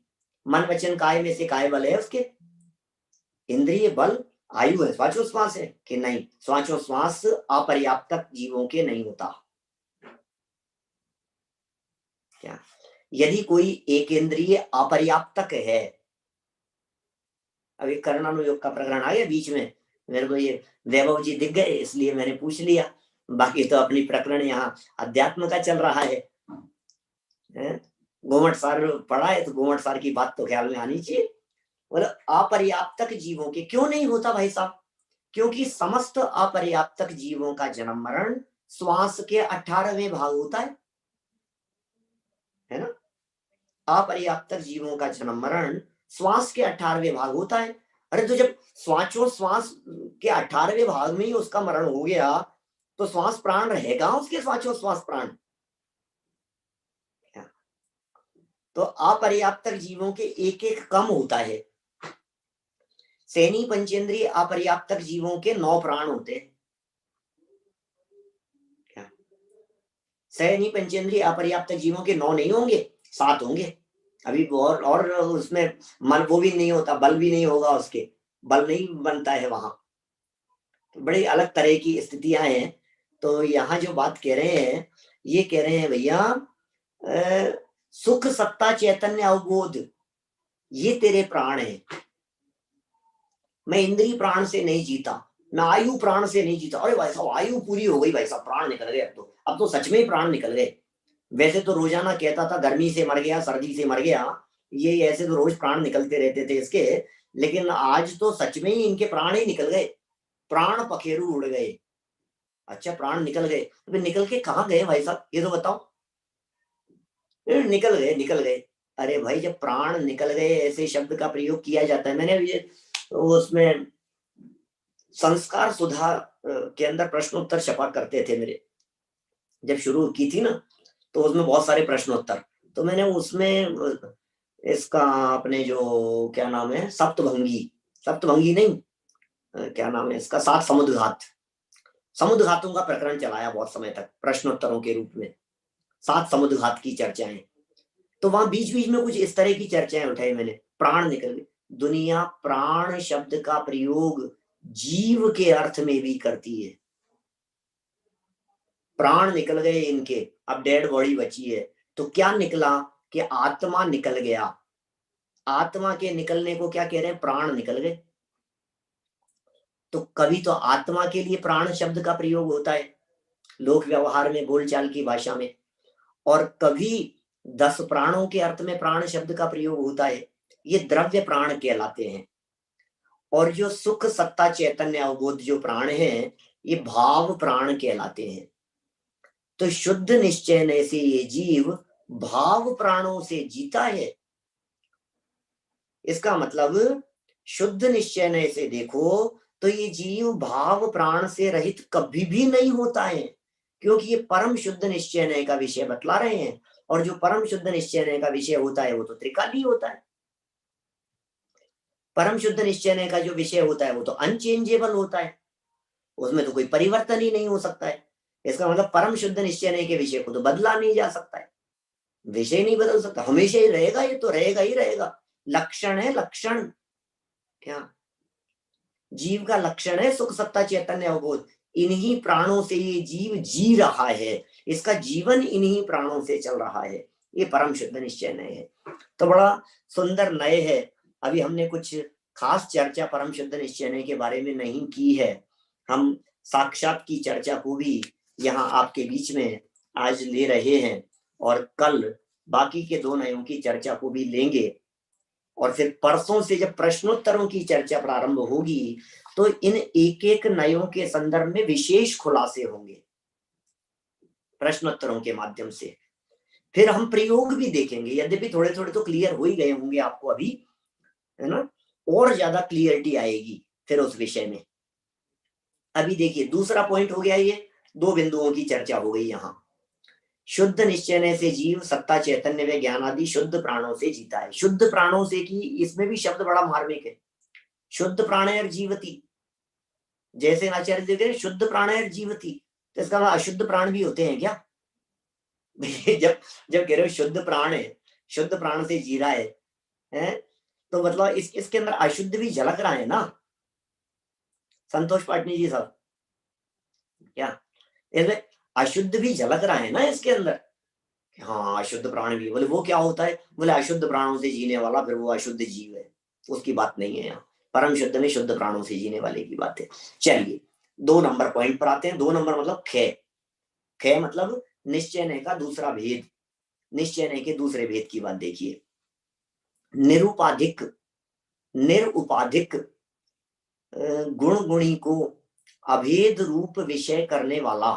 मन वचन काय में से काय बल है उसके। इंद्रिय, बल, आयु है, श्वासोश्वास है कि नहीं? श्वासोश्वास अपर्याप्तक जीवों के नहीं होता क्या? यदि कोई एक इंद्रिय अपर्याप्तक है, अभी कर्णानुयोग का प्रकरण आ गया बीच में, मेरे को ये वैभव जी दिख गए इसलिए मैंने पूछ लिया, बाकी तो अपनी प्रकरण यहाँ अध्यात्म का चल रहा है। गोमट सार पढ़ा है तो गोमट सार की बात तो ख्याल में आनी चाहिए। मतलब अपर्याप्तक जीवों के क्यों नहीं होता भाई साहब? क्योंकि समस्त अपर्याप्तक जीवों का जन्म मरण श्वास के 18वें भाग होता है ना? अपर्याप्तक जीवों का जन्म मरण श्वास के 18वें भाग होता है। अरे तो जब श्वासोश्वास के 18वें भाग में ही उसका मरण हो गया तो श्वास प्राण रहेगा उसके? श्वासोश्वास प्राण? तो अपर्याप्तक जीवों के एक एक कम होता है। सैनी पंचेंद्रिय अपर्याप्तक जीवों के 9 प्राण होते हैं। सैनी पंचेंद्रिय अपर्याप्तक जीवों के 9 नहीं होंगे, 7 होंगे। अभी और उसमें मन वो भी नहीं होता, बल भी नहीं होगा उसके, बल नहीं बनता है वहां। तो बड़ी अलग तरह की स्थितियां हैं। तो यहाँ जो बात कह रहे हैं, ये कह रहे हैं भैया सुख, सत्ता, चैतन्य, अवबोध, ये तेरे प्राण है। मैं इंद्रिय प्राण से नहीं जीता, मैं आयु प्राण से नहीं जीता। अरे भाई साहब आयु पूरी हो गई भाई साहब, प्राण निकल गए, अब तो सच में ही प्राण निकल गए। वैसे तो रोजाना कहता था गर्मी से मर गया, सर्दी से मर गया, ये ऐसे तो रोज प्राण निकलते रहते थे इसके, लेकिन आज तो सच में ही इनके प्राण ही निकल गए, प्राण पखेरु उड़ गए। अच्छा प्राण निकल गए, तो निकल के कहाँ गए भाई साहब ये तो बताओ? निकल गए, निकल गए। अरे भाई जब प्राण निकल गए ऐसे शब्द का प्रयोग किया जाता है, मैंने ये उसमें संस्कार सुधा के अंदर प्रश्नोत्तर छपा करते थे मेरे, जब शुरू की थी ना तो उसमें बहुत सारे प्रश्नोत्तर, तो मैंने उसमें इसका अपने जो क्या नाम है सप्तभंगी, सप्तभंगी नहीं क्या नाम है इसका, 7 समुद्घात, समुद्घातों का प्रकरण चलाया बहुत समय तक प्रश्नोत्तरों के रूप में, 7 समुद्घात की चर्चाएं। तो वहां बीच बीच में कुछ इस तरह की चर्चाएं उठाई मैंने। प्राण निकल गए, दुनिया प्राण शब्द का प्रयोग जीव के अर्थ में भी करती है। प्राण निकल गए इनके, अब डेड बॉडी बची है, तो क्या निकला कि आत्मा निकल गया। आत्मा के निकलने को क्या कह रहे हैं? प्राण निकल गए। तो कभी तो आत्मा के लिए प्राण शब्द का प्रयोग होता है लोक व्यवहार में, बोलचाल की भाषा में, और कभी 10 प्राणों के अर्थ में प्राण शब्द का प्रयोग होता है। ये द्रव्य प्राण कहलाते हैं, और जो सुख सत्ता चैतन्य अवबोध जो प्राण है ये भाव प्राण कहलाते हैं। तो शुद्ध निश्चय से ये जीव भाव प्राणों से जीता है। इसका मतलब शुद्ध निश्चय से देखो तो ये जीव भाव प्राण से रहित कभी भी नहीं होता है, क्योंकि ये परम शुद्ध निश्चय का विषय बतला रहे हैं, और जो परम शुद्ध निश्चय का विषय होता है वो तो त्रिकाली होता है। परम शुद्ध निश्चय का जो विषय होता है वो तो अनचेंजेबल होता है, उसमें तो कोई परिवर्तन ही नहीं हो सकता है। इसका मतलब परम शुद्ध निश्चय के विषय को तो बदला नहीं जा सकता है, विषय नहीं बदल सकता, हमेशा ही रहेगा, ये तो रहेगा ही रहेगा। लक्षण है, लक्षण क्या जीव का लक्षण है, सुख सत्ता चैतन्य अवबोध। इन्हीं प्राणों से ये जीव जी रहा है, इसका जीवन इन्हीं प्राणों से चल रहा है, ये परम शुद्ध निश्चय नय है। तो बड़ा सुंदर नय है। अभी हमने कुछ खास चर्चा परम शुद्ध निश्चय के बारे में नहीं की है, हम साक्षात की चर्चा को भी यहाँ आपके बीच में आज ले रहे हैं, और कल बाकी के 2 नयों की चर्चा को भी लेंगे, और फिर परसों से जब प्रश्नोत्तरों की चर्चा प्रारंभ होगी तो इन एक एक नयों के संदर्भ में विशेष खुलासे होंगे प्रश्नोत्तरों के माध्यम से। फिर हम प्रयोग भी देखेंगे, यद्यपि थोड़े थोड़े तो क्लियर हो ही गए होंगे आपको अभी, है ना, और ज्यादा क्लियरिटी आएगी फिर उस विषय में। अभी देखिए दूसरा पॉइंट हो गया, ये 2 बिंदुओं की चर्चा हो गई यहाँ। शुद्ध निश्चय से जीव सत्ता चैतन्य व ज्ञान आदि शुद्ध प्राणों से जीता है। शुद्ध प्राणों से की इसमें भी शब्द बड़ा मार्मिक है, शुद्ध प्राणैर जीवती, जैसे आचार्य देते हैं शुद्ध प्राणैर जीवती, तो इसका मतलब अशुद्ध प्राण भी होते हैं क्या? जब जब कह रहे हो शुद्ध प्राण है, शुद्ध प्राण से जी रहा है, तो मतलब इसके अंदर अशुद्ध भी झलक रहा है ना संतोष पाटनी जी साहब, क्या इसमें अशुद्ध भी झलक रहा है ना इसके अंदर? हाँ अशुद्ध प्राण भी, बोले वो क्या होता है? बोले अशुद्ध प्राणों से जीने वाला फिर वो अशुद्ध जीव है, उसकी बात नहीं है यहाँ। परम शुद्ध में शुद्ध प्राणों से जीने वाले की बात है। चलिए 2 नंबर पॉइंट पर आते हैं। 2 नंबर मतलब खे, खे मतलब निश्चय का दूसरा भेद, निश्चय के दूसरे भेद की बात देखिए। निरुपाधिक, निरुपाधिक गुण गुणी को अभेद रूप विषय करने वाला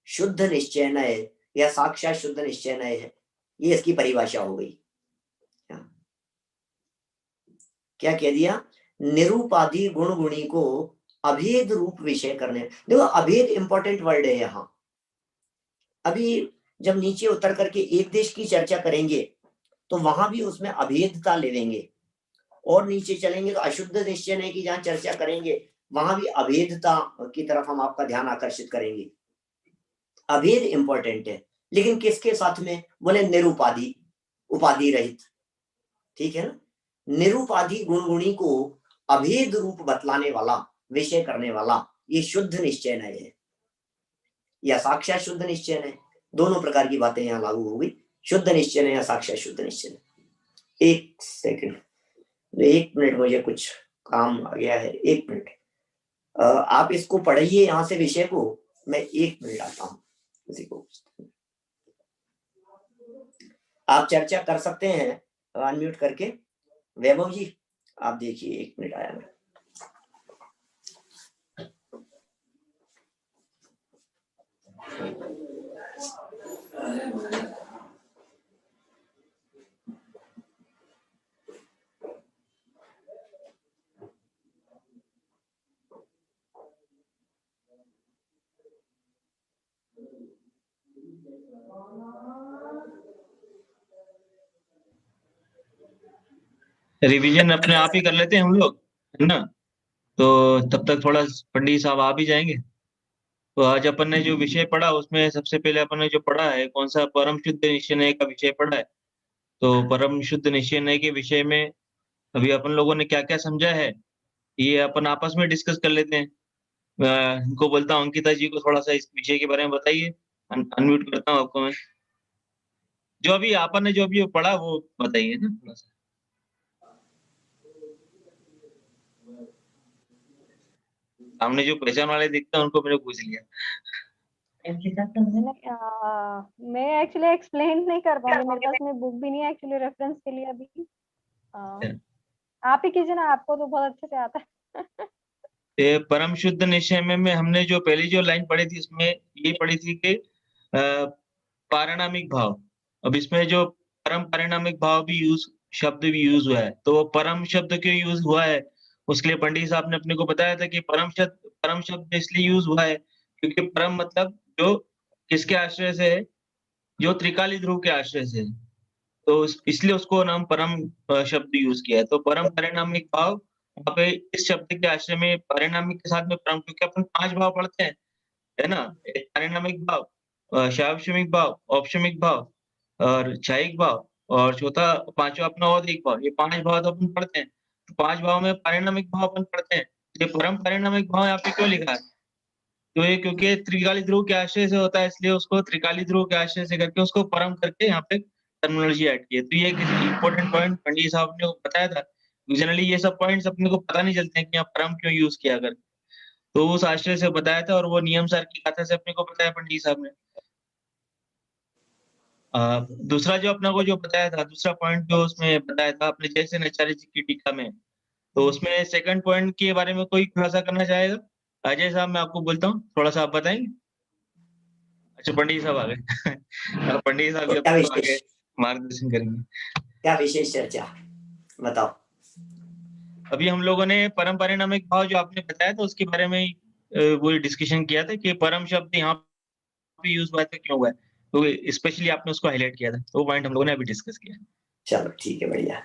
शुद्ध निश्चय या साक्षात शुद्ध निश्चय है, ये इसकी परिभाषा हो गई। क्या कह दिया? निरूपाधि गुण गुणी को अभेद रूप विषय करने। देखो अभेद इंपॉर्टेंट वर्ड है यहाँ। अभी जब नीचे उतर करके एक देश की चर्चा करेंगे तो वहां भी उसमें अभेदता ले लेंगे, और नीचे चलेंगे तो अशुद्ध निश्चय की जहां चर्चा करेंगे वहां भी अभेदता की तरफ हम आपका ध्यान आकर्षित करेंगे। अभेद इंपॉर्टेंट है, लेकिन किसके साथ में? बोले निरूपाधि, उपाधि रहित, ठीक है ना। निरूपाधि गुण गुणी को अभेद रूप बतलाने वाला, विषय करने वाला, ये शुद्ध निश्चय है या साक्षात शुद्ध निश्चय है। दोनों प्रकार की बातें यहाँ लागू हो गई, शुद्ध निश्चय या साक्षात शुद्ध निश्चय। एक सेकंड, 1 मिनट, मुझे कुछ काम आ गया है, 1 मिनट। आप इसको पढ़िए यहाँ से विषय को, मैं 1 मिनट आता हूँ। किसी को आप चर्चा कर सकते हैं अनम्यूट करके। वैभव जी आप देखिए, 1 मिनट आया मैं। रिवीजन अपने आप ही कर लेते हैं हम लोग, है ना, तो तब तक थोड़ा पंडित साहब आ भी जाएंगे। तो आज अपन ने जो विषय पढ़ा उसमें सबसे पहले अपन ने जो पढ़ा है कौन सा, परम शुद्ध निश्चय का विषय पढ़ा है। तो परम शुद्ध निश्चय के विषय में अभी अपन लोगों ने क्या क्या समझा है ये अपन आपस में डिस्कस कर लेते हैं। इनको बोलता हूँ अंकिता जी को थोड़ा सा इस विषय के बारे में बताइए। अनम्यूट करता हूँ आपको मैं। जो अभी आपन ने जो अभी पढ़ा वो बताइए ना थोड़ा सा। सामने जो पहचान वाले दिखते हैं उनको मैंने पूछ लिया। मैं एक्चुअली एक्सप्लेन नहीं कर पाऊंगी, मेरे पास में बुक भी नहीं है एक्चुअली रेफरेंस के लिए अभी। आप ही कीजिए ना, आपको तो बहुत अच्छे से आता है। ये परम शुद्ध निश्चय में हमने जो पहली जो लाइन पढ़ी थी उसमें ये पढ़ी थी कि पारिणामिक भाव। अब इसमें जो परम पारिणामिक भाव भी शब्द भी यूज हुआ है, तो वो परम शब्द क्यों यूज हुआ है, उसके लिए पंडित साहब ने अपने को बताया था कि परम शब्द इसलिए यूज हुआ है क्योंकि परम मतलब जो किसके आश्रय से है, जो त्रिकाली ध्रुव के आश्रय से है। तो इसलिए उसको नाम परम शब्द यूज किया है। तो परम परिणामिक भाव वहाँ पे इस शब्द के आश्रय में पारिणामिक के साथ में परम, क्योंकि अपन 5 भाव पढ़ते हैं, है ना? एक पारिणामिक भाव, सार्वक्षमिक भाव, औपशमिक भाव और क्षयिक भाव और चौथा पांचवा अपना औदिक भाव। ये 5 भाव तो अपन पढ़ते हैं। तो 5 भाव में पारिणामिक भाव अपन पढ़ते हैं। ये परम पारिणामिक भाव यहाँ पे क्यों लिखा है? तो ये क्योंकि त्रिकाली ध्रुव के आश्रय से होता है, इसलिए उसको त्रिकाली ध्रुव के आश्रय से करके उसको परम करके यहाँ पे टर्मिनोलॉजी ऐड की है। तो ये एक इम्पोर्टेंट पॉइंट पंडित साहब ने बताया था। जनरली ये सब पॉइंट्स अपने को पता नहीं चलते हैं कि यहाँ परम क्यों यूज किया कर। तो उस आश्रय से बताया था और वो नियम सार की कथा से अपने को बताया पंडित साहब ने। दूसरा जो अपना को जो बताया था, दूसरा पॉइंट जो उसमें बताया था अपने जयसेन आचार्य जी की टीका में, तो उसमें सेकंड पॉइंट के बारे में कोई खुलासा करना चाहेगा? अजय साहब, मैं आपको बोलता हूँ, थोड़ा सा आप बताएंगे। अच्छा, पंडित साहब आ गए। पंडित साहब तो भी क्या अपने को आगे विशेष, मार्गदर्शन करेंगे। क्या विशेष चर्चा, बताओ। अभी हम लोगों ने परम पारिणामिक भाव जो आपने बताया था उसके बारे में वो डिस्कशन किया था कि परम शब्द यहाँ पे यूज हुआ था, क्यों हुआ है, तो स्पेशली आपने उसको हाईलाइट किया था। तो वो पॉइंट हम लोगों ने अभी डिस्कस किया। चलो ठीक है, बढ़िया।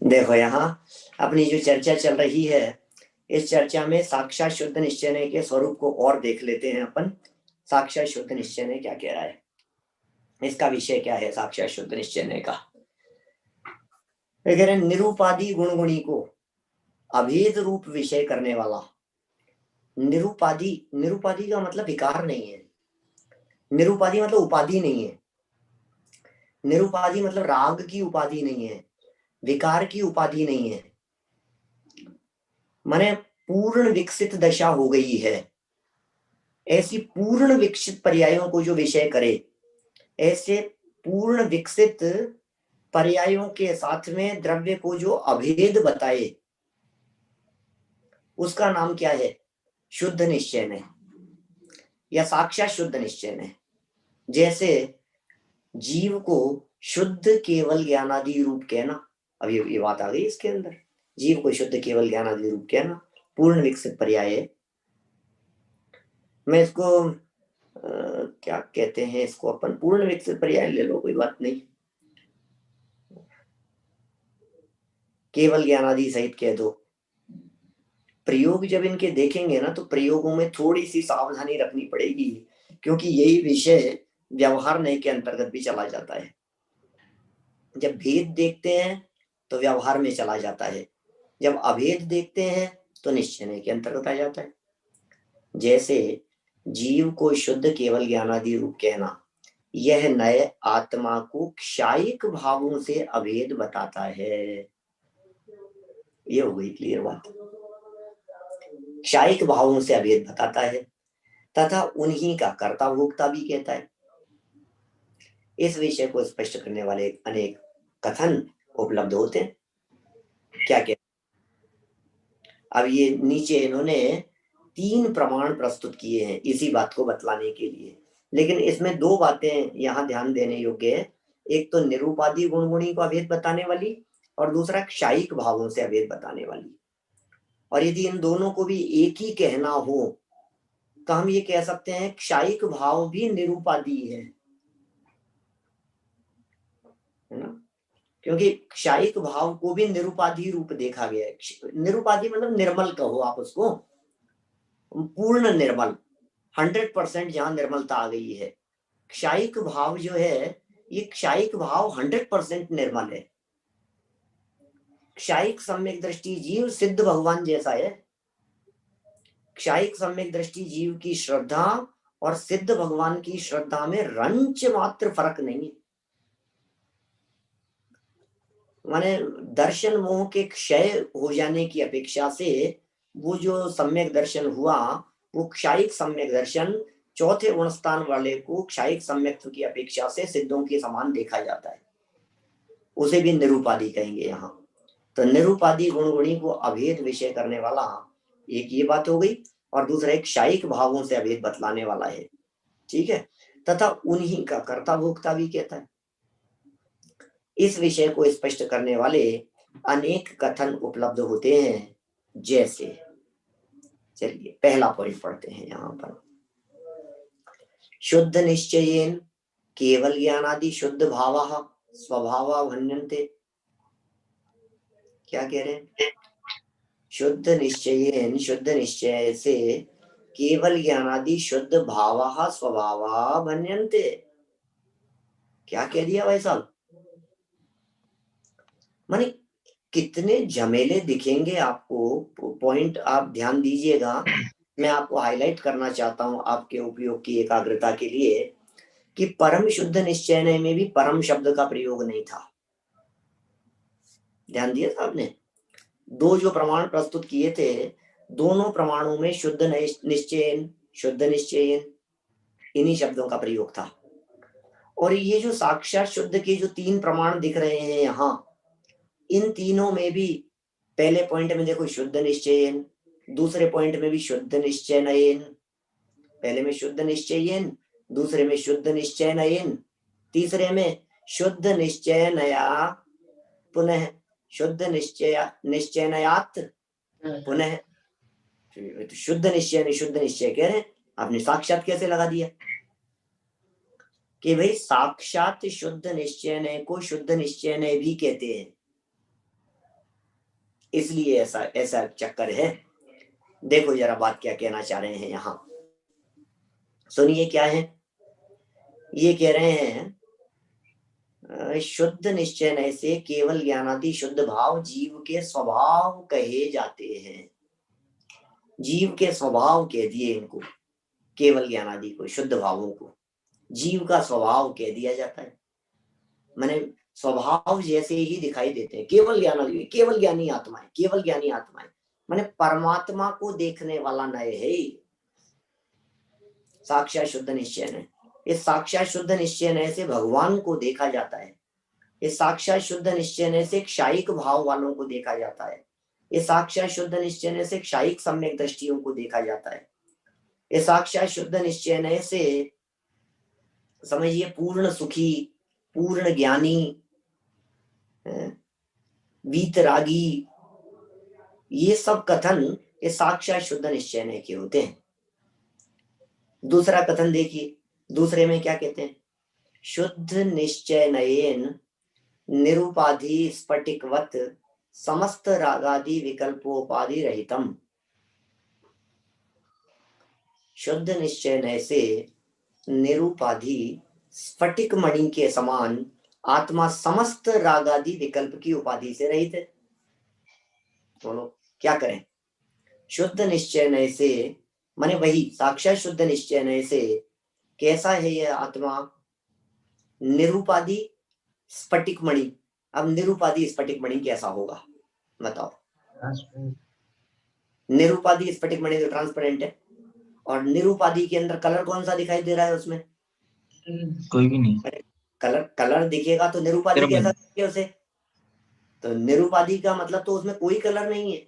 देखो यहाँ अपनी जो चर्चा चल रही है, इस चर्चा में साक्षात शुद्ध निश्चय के स्वरूप को और देख लेते हैं अपन। साक्षात शुद्ध निश्चय क्या कह रहा है, इसका विषय क्या है साक्षात शुद्ध निश्चय का। अगर निरूपादि गुणगुणी को अभेद रूप विषय करने वाला, निरूपादि का मतलब विकार नहीं है, निरूपादि मतलब उपाधि नहीं है, निरूपादि मतलब राग की उपाधि नहीं है, विकार की उपाधि नहीं है, माने पूर्ण विकसित दशा हो गई है। ऐसी पूर्ण विकसित पर्यायों को जो विषय करे, ऐसे पूर्ण विकसित पर्यायों के साथ में द्रव्य को जो अभेद बताए, उसका नाम क्या है? शुद्ध निश्चय में या साक्षात शुद्ध निश्चय में। जैसे जीव को शुद्ध केवल ज्ञानादि रूप कहना, अब ये बात आ गई इसके अंदर, जीव को शुद्ध केवल ज्ञानादि रूप कहना पूर्ण विकसित पर्याय है। मैं इसको क्या कहते हैं, इसको अपन पूर्ण विकसित पर्याय ले लो, कोई बात नहीं, केवल ज्ञानादि सहित कह दो। प्रयोग जब इनके देखेंगे ना, तो प्रयोगों में थोड़ी सी सावधानी रखनी पड़ेगी, क्योंकि यही विषय व्यवहार नय के अंतर्गत भी चला जाता है। जब भेद देखते हैं तो व्यवहार में चला जाता है, जब अभेद देखते हैं तो निश्चय नय के अंतर्गत आ जाता है। जैसे जीव को शुद्ध केवल ज्ञानादि रूप कहना, यह नए आत्मा को क्षायिक भावों से अभेद बताता है। ये हो गई क्लियर बात। क्षायिक भावों से अभेद बताता है तथा उन्हीं का कर्ता भोक्ता भी कहता है। इस विषय को स्पष्ट करने वाले अनेक कथन उपलब्ध होते हैं। क्या कहते, अब ये नीचे इन्होंने 3 प्रमाण प्रस्तुत किए हैं इसी बात को बतलाने के लिए, लेकिन इसमें 2 बातें यहाँ ध्यान देने योग्य है। एक तो निरूपादि गुणगुणी को अभेद बताने वाली, और दूसरा क्षायिक भावों से अभेद बताने वाली। और यदि इन दोनों को भी एक ही कहना हो तो हम ये कह सकते हैं क्षायिक भाव भी निरूपादि है ना, क्योंकि क्षायिक भाव को भी निरूपादि रूप देखा गया है। निरूपादि मतलब निर्मल कहो आप उसको, पूर्ण निर्मल, 100% जहां निर्मलता आ गई है। क्षायिक भाव जो है, ये क्षायिक भाव 100% निर्मल है। क्षायिक सम्यक दृष्टि जीव सिद्ध भगवान जैसा है। क्षायिक सम्यक दृष्टि जीव की श्रद्धा और सिद्ध भगवान की श्रद्धा में रंच मात्र फर्क नहीं है। माने दर्शन मोह के क्षय हो जाने की अपेक्षा से वो जो सम्यक दर्शन हुआ, वो क्षायिक सम्यक दर्शन चौथे गुण स्थान वाले को क्षायिक सम्यक्त्व की अपेक्षा से सिद्धों के समान देखा जाता है। उसे भी निरूपाधि कहेंगे यहाँ। तो निरूपाधि गुणगुणी को अभेद विषय करने वाला एक ये बात हो गई, और दूसरा एक शायिक भावों से अभेद बतलाने वाला है, ठीक है। तथा उन्हीं का कर्ता भोक्ता भी कहता है। इस विषय को स्पष्ट करने वाले अनेक कथन उपलब्ध होते हैं, जैसे, चलिए पहला पॉइंट पढ़ते हैं यहाँ पर। शुद्ध निश्चयेन केवल ज्ञानादि शुद्ध भावः स्वभावा भन्यन्ते। क्या कह रहे हैं? शुद्ध निश्चयेन, शुद्ध निश्चय से केवल ज्ञानादि शुद्ध भावः स्वभावा भन्यन्ते। क्या कह दिया भाई साहब? माने कितने झमेले दिखेंगे आपको। पॉइंट आप ध्यान दीजिएगा, मैं आपको हाईलाइट करना चाहता हूं आपके उपयोग की एकाग्रता के लिए, कि परम शुद्ध निश्चय में भी परम शब्द का प्रयोग नहीं था। ध्यान दिया था आपने? दो जो प्रमाण प्रस्तुत किए थे, दोनों प्रमाणों में शुद्ध निश्चयन, शुद्ध निश्चयन इन्हीं शब्दों का प्रयोग था। और ये जो साक्षात शुद्ध के जो तीन प्रमाण दिख रहे हैं यहाँ, इन तीनों में भी पहले पॉइंट में देखो शुद्ध निश्चयन, दूसरे पॉइंट में भी शुद्ध निश्चय नयन, पहले में शुद्ध निश्चयन, दूसरे में शुद्ध निश्चय नयन, तीसरे में शुद्ध निश्चय नया पुनः शुद्ध निश्चय नयात पुनः। तो शुद्ध निश्चय निशुद्ध निश्चय कह रहे हैं, आपने साक्षात कैसे लगा दिया कि भाई साक्षात शुद्ध निश्चय को शुद्ध निश्चय भी कहते हैं, इसलिए ऐसा ऐसा चक्कर है। देखो जरा बात क्या कहना चाह रहे हैं यहाँ, सुनिए क्या है। ये कह रहे हैं शुद्ध निश्चय से केवल ज्ञानादि शुद्ध भाव जीव के स्वभाव कहे जाते हैं। जीव के स्वभाव कह दिए इनको, केवल ज्ञानादि को, शुद्ध भावों को जीव का स्वभाव कह दिया जाता है। माने स्वभाव जैसे ही दिखाई देते हैं। केवल ज्ञानादि, केवल ज्ञानी आत्मा है, केवल ज्ञानी आत्मा है, माने परमात्मा को देखने वाला नय है साक्षात शुद्ध निश्चय है। इस साक्षात शुद्ध निश्चय से भगवान को देखा जाता है। इस साक्षात शुद्ध निश्चय से क्षायिक भाव वालों को देखा जाता है। इस साक्षात शुद्ध निश्चय से क्षायिक सम्यक दृष्टियों को देखा जाता है। इस साक्षात शुद्ध निश्चय से समझिए पूर्ण सुखी, पूर्ण ज्ञानी, वीतरागी, ये सब कथन इस साक्षात शुद्ध निश्चय के होते हैं। दूसरा कथन देखिए, दूसरे में क्या कहते हैं? शुद्ध निश्चय नयेन निरुपाधि स्फटिकवत समस्त रागादि विकल्पोपाधि रहितम। शुद्ध निश्चय से निरुपाधि स्फटिक मणि के समान आत्मा समस्त रागादि विकल्प की उपाधि से रहित है। बोलो क्या करें? शुद्ध निश्चय से माने वही साक्षात शुद्ध निश्चय से कैसा है यह आत्मा? निरुपाधि स्फटिक मणि। अब निरुपाधि स्फटिक मणि कैसा होगा बताओ? निरुपाधि स्फटिक मणि तो ट्रांसपेरेंट है, और निरुपाधि के अंदर कलर कौन सा दिखाई दे रहा है उसमें? कोई भी नहीं। कलर दिखेगा तो निरुपाधि कैसा दिखेगा उसे? तो निरुपाधि का मतलब तो उसमें कोई कलर नहीं है।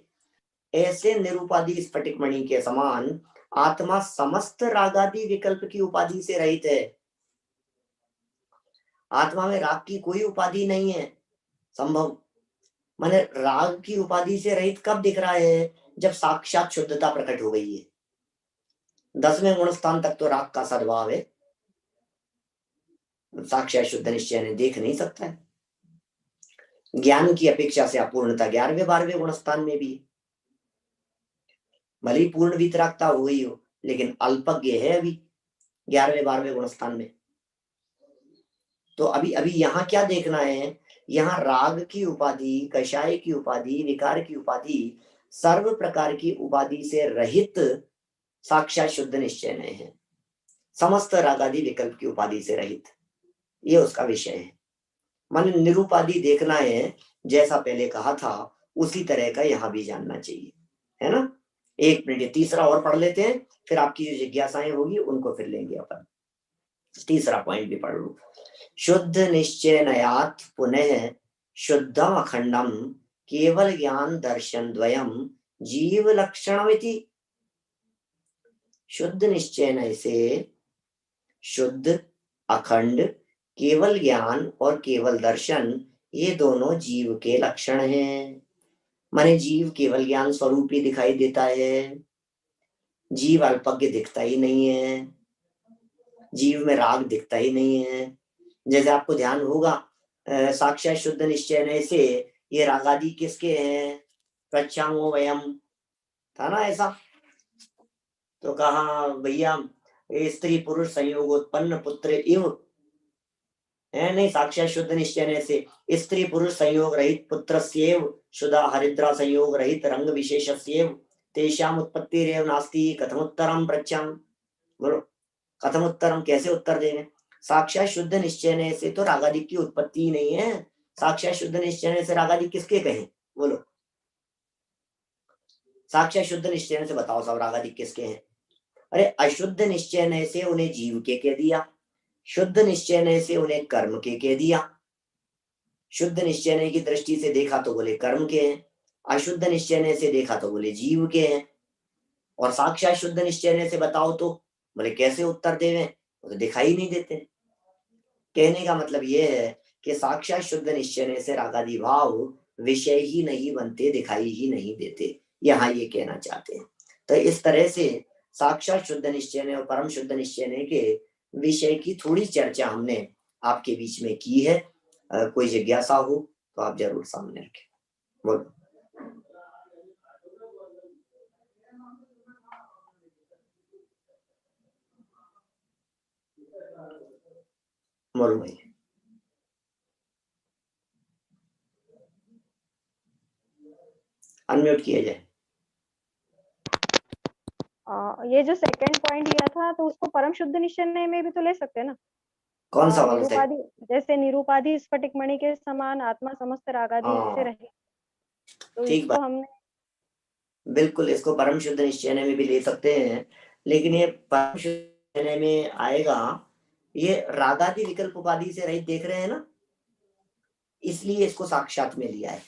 ऐसे निरुपाधि स्फटिक मणि के समान आत्मा समस्त रागादि विकल्प की उपाधि से रहित है। आत्मा में राग की कोई उपाधि नहीं है संभव। माने राग की उपाधि से रहित कब दिख रहा है? जब साक्षात शुद्धता प्रकट हो गई है। 10वें गुण स्थान तक तो राग का सद्भाव है, साक्षात शुद्ध निश्चय ने देख नहीं सकता है। ज्ञान की अपेक्षा से अपूर्णता 11वें 12वें गुण स्थान में भी, भले ही पूर्ण वितरागता हो गई हो, लेकिन अल्पज्ञ है अभी 11वें 12वें गुण स्थान में। तो अभी अभी यहाँ क्या देखना है? यहाँ राग की उपाधि, कषाय की उपाधि, विकार की उपाधि, सर्व प्रकार की उपाधि से रहित साक्षात शुद्ध निश्चय नहीं है। समस्त रागादि विकल्प की उपाधि से रहित, ये उसका विषय है। मन निरुपाधि देखना है, जैसा पहले कहा था उसी तरह का यहाँ भी जानना चाहिए, है ना। एक मिनट, तीसरा और पढ़ लेते हैं, फिर आपकी जो जिज्ञासाएं होगी उनको फिर लेंगे अपन। तीसरा पॉइंट भी पढ़ लो। शुद्ध निश्चय नयात पुनः शुद्धम अखंडम केवल ज्ञान दर्शन द्वयम जीव लक्षणमिति। शुद्ध निश्चय से शुद्ध, अखंड, केवल ज्ञान और केवल दर्शन, ये दोनों जीव के लक्षण हैं। माने जीव केवल ज्ञान स्वरूप ही दिखाई देता है, जीव अल्पज्ञ दिखता ही नहीं है, जीव में राग दिखता ही नहीं है। जैसे आपको ध्यान होगा साक्षात शुद्ध निश्चय से ये रागादि किसके हैं? प्रच्छामो वयम था ना ऐसा। तो कहा भैया स्त्री पुरुष संयोगोत्पन्न पुत्र इव है, नहीं, साक्षात शुद्ध निश्चय से स्त्री पुरुष संयोग रहित पुत्रस्येव शुदा हरिद्रा संयोग रहित रंग विशेषस्येव तेषाम उत्पत्तिरेव नास्ति कथमुत्तरम पृच्छामि। बोलो कथमुत्तरम, कैसे उत्तर देंगे? साक्षात शुद्ध निश्चय से तो रागादि की उत्पत्ति नहीं है। साक्षात शुद्ध निश्चय से रागादि किसके कहें? बोलो साक्षात शुद्ध निश्चय से बताओ सब रागादि किसके हैं? अरे अशुद्ध निश्चय से उन्हें जीव के कह दिया, शुद्ध निश्चय से उन्हें कर्म के कह दिया। शुद्ध निश्चय की दृष्टि से देखा तो बोले कर्म के हैं, अशुद्ध निश्चय से देखा तो बोले जीव के हैं। और साक्षात शुद्ध निश्चय से बताओ तो बोले कैसे उत्तर देवे, वो तो दिखाई नहीं देते। कहने का मतलब ये है कि साक्षात शुद्ध निश्चय से रागादि भाव विषय ही नहीं बनते, दिखाई ही नहीं देते, यहाँ ये कहना चाहते हैं। तो इस तरह से साक्षात शुद्ध निश्चय और परम शुद्ध निश्चय के विषय की थोड़ी चर्चा हमने आपके बीच में की है। कोई जिज्ञासा हो तो आप जरूर सामने रखें। बोलो बोलो भाई। अनम्यूट किया जाए। ये जो सेकंड पॉइंट लिया था तो उसको परम शुद्ध निश्चय में भी तो ले सकते हैं ना। कौन सा वाला? निरूपाधि, जैसे निरूपाधि स्फटिक मणि के समान आत्मा समस्त रागादि से रहित, तो ठीक इसको बात, हमने बिल्कुल इसको परम शुद्ध निश्चय में भी ले सकते हैं, लेकिन ये परम शुद्ध निश्चय में आएगा, ये रागादि विकल्प उपाधि से रहित देख रहे हैं ना, इसलिए इसको साक्षात में लिया है।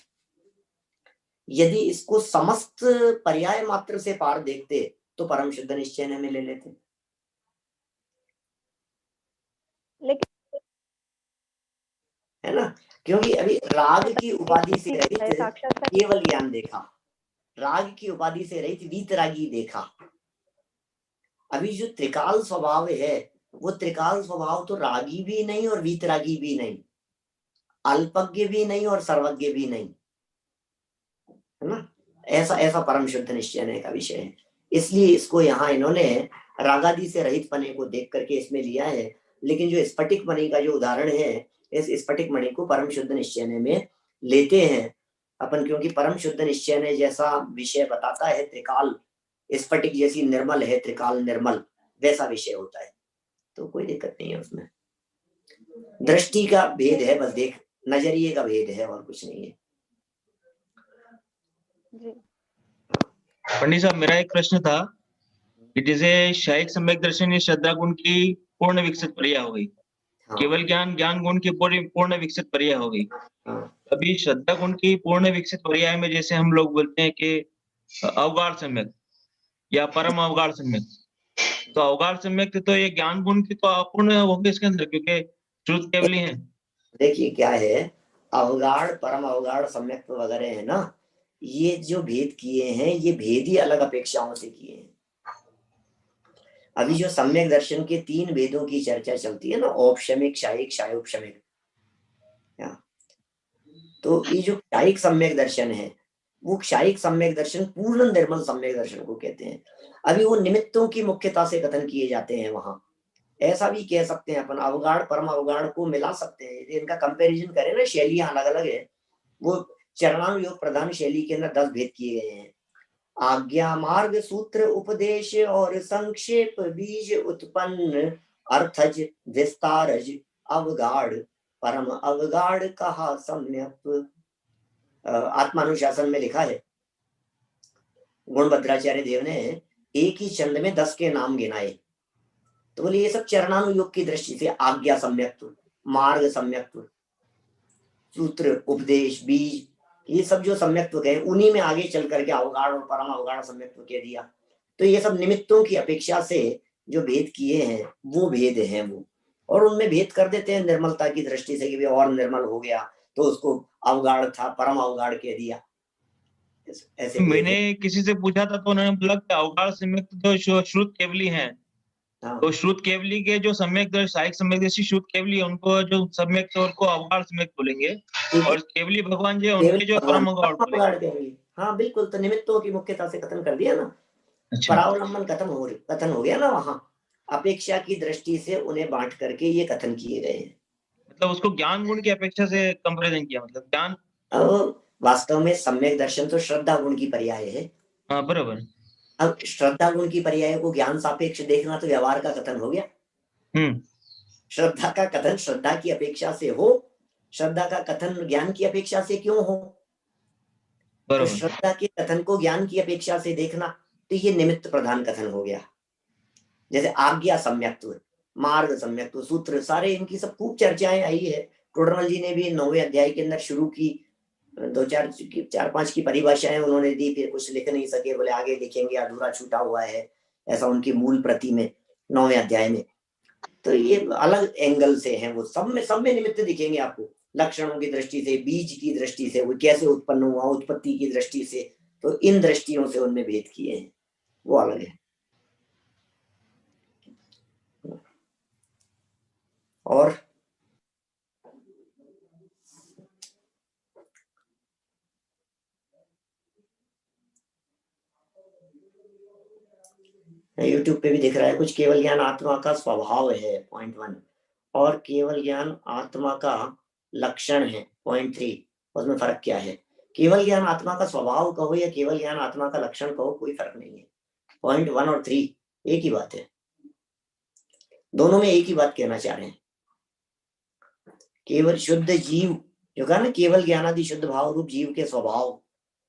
यदि इसको समस्त पर्याय मात्र से पार देखते तो परम शुद्ध निश्चय में ले लेते, लेकिन है ना। क्योंकि अभी राग की उपाधि से रहित साक्षात केवल ज्ञान देखा, राग की उपाधि से रहित वीतरागी देखा। अभी जो त्रिकाल स्वभाव है वो त्रिकाल स्वभाव तो रागी भी नहीं और वीतरागी भी नहीं, अल्पज्ञ भी नहीं और सर्वज्ञ भी नहीं, है ना। ऐसा ऐसा परम शुद्ध निश्चय का विषय है, इसलिए इसको यहाँ इन्होंने रागादि से रहित पने को देख करके इसमें लिया है। लेकिन जो स्फटिक मणि का जो उदाहरण है, इस स्फटिक मणि को परम शुद्ध निश्चय में लेते हैं अपन, क्योंकि परम शुद्ध निश्चय जैसा विषय बताता है त्रिकाल, स्फटिक जैसी निर्मल है त्रिकाल निर्मल, वैसा विषय होता है, तो कोई दिक्कत नहीं है उसमें। दृष्टि का भेद है, बस देख नजरिए का भेद है और कुछ नहीं है। पंडित साहब मेरा एक प्रश्न था कि जैसे शायिक सम्यक दर्शन या श्रद्धा गुण की पूर्ण विकसित पर्याय हो गई, केवल ज्ञान ज्ञान गुण की पूर्ण विकसित पर्याय हो गई। अभी श्रद्धा गुण की पूर्ण विकसित पर्याय में जैसे हम लोग बोलते हैं कि अवगाढ़ सम्यक या परम अवगाढ़ सम्यक, तो अवगाढ़ सम्यक तो ये ज्ञान गुण की तो अपूर्ण होगी इसके अंदर, क्योंकि श्रुत केवली है। देखिए क्या है, अवगाढ़ परम अवगाढ़ सम्यक वगैरह है ना, ये जो भेद किए हैं ये भेद ही अलग अपेक्षाओं से किए हैं। अभी जो सम्यक दर्शन के 3 भेदों की चर्चा चलती है ना, औपशमिक, शायिक, शायोपशमिक, तो ये जो शायिक सम्यक दर्शन है वो शायिक सम्यक दर्शन पूर्ण निर्मल सम्यक दर्शन को कहते हैं। अभी वो निमित्तों की मुख्यता से कथन किए जाते हैं वहां, ऐसा भी कह सकते हैं अपन, अवगाढ़ परम अवगाढ़ को मिला सकते हैं। यदि इनका कंपैरिजन करें ना, शैलियां अलग अलग है, वो चरणानुयोग प्रधान शैली के अंदर 10 भेद किए गए हैं। आज्ञा मार्ग सूत्र उपदेश और संक्षेप बीज उत्पन्न अर्थज विस्तारज अवगाढ़ परम अवगाढ़ कहा सम्यक। आत्मानुशासन में लिखा है, गुणभद्राचार्य देव ने एक ही चंद में 10 के नाम गिनाए, तो बोले ये सब चरणानुयोग की दृष्टि से आज्ञा सम्यक्त्व, मार्ग सम्यक्त्व, सूत्र, उपदेश, बीज, ये सब जो सम्यक्त्व कहे, उन्हीं में आगे चल करके अवगाढ़ और परम अवगाढ़ सम्यक्त्व कह दिया। तो ये सब निमित्तों की अपेक्षा से जो भेद किए हैं वो भेद हैं वो, और उनमें भेद कर देते हैं निर्मलता की दृष्टि से कि भाई और निर्मल हो गया तो उसको अवगाढ़ था, परम अवगाढ़ कह दिया। ऐसे मैंने किसी से पूछा था तो उन्होंने बोला कि अवगाढ़ सम्यक्त्व तो श्रुत केवली हैं। हाँ। तो श्रुत केवली के जो सम्यक सहायक सम्यक जैसी श्रुत केवली है, उनको जो सम्यक तो उनको अवगाढ़ सम्यक बोलेंगे, और केवली भगवान जो उनके जो परम अवगाढ़ बोलेंगे। हाँ बिल्कुल, तो निमित्तों की मुख्यता से कथन कर दिया ना। अच्छा। परावलंबन कथन हो गया ना, वहां अपेक्षा की दृष्टि से उन्हें बांट करके ये कथन किए गए हैं। मतलब उसको ज्ञान गुण की अपेक्षा से कंपैरिजन किया, मतलब ज्ञान। वास्तव में सम्यक दर्शन तो श्रद्धा गुण की पर्याय है। हाँ बराबर। अब श्रद्धा गुण की पर्याय को ज्ञान सापेक्ष देखना तो व्यवहार का कथन हो गया। श्रद्धा का कथन श्रद्धा की अपेक्षा से हो, श्रद्धा का कथन ज्ञान की अपेक्षा से क्यों हो? तो श्रद्धा के कथन को ज्ञान की अपेक्षा से देखना, तो ये निमित्त प्रधान कथन हो गया। जैसे आज्ञा सम्यक्त्व, मार्ग सम्यक्त्व, सूत्र, सारे इनकी सब खूब चर्चाएं आई है। टोडरमल जी ने भी 9वें अध्याय के अंदर शुरू की, 4-5 की परिभाषाएं उन्होंने दी, फिर कुछ लिख नहीं सके, बोले आगे लिखेंगे, अधूरा छूटा हुआ है, ऐसा उनकी मूल प्रति में 9वें अध्याय में। तो ये अलग एंगल से हैं, वो सब में निमित्त दिखेंगे आपको, लक्षणों की दृष्टि से, बीज की दृष्टि से, वो कैसे उत्पन्न हुआ, उत्पत्ति की दृष्टि से, तो इन दृष्टियों से उनमें भेद किए हैं, वो अलग है। और YouTube पे भी दिख रहा है कुछ, केवल ज्ञान आत्मा का स्वभाव है, पॉइंट 1, और केवल ज्ञान आत्मा का लक्षण है, पॉइंट 3, उसमें फर्क क्या है? केवल ज्ञान आत्मा का स्वभाव कहो या केवल ज्ञान आत्मा का लक्षण कहो, कोई फर्क नहीं है। पॉइंट 1 और 3 एक ही बात है, दोनों में एक ही बात कहना चाह रहे हैं। केवल शुद्ध जीव, जो कहा ना केवल ज्ञानादि शुद्ध भाव रूप जीव के स्वभाव,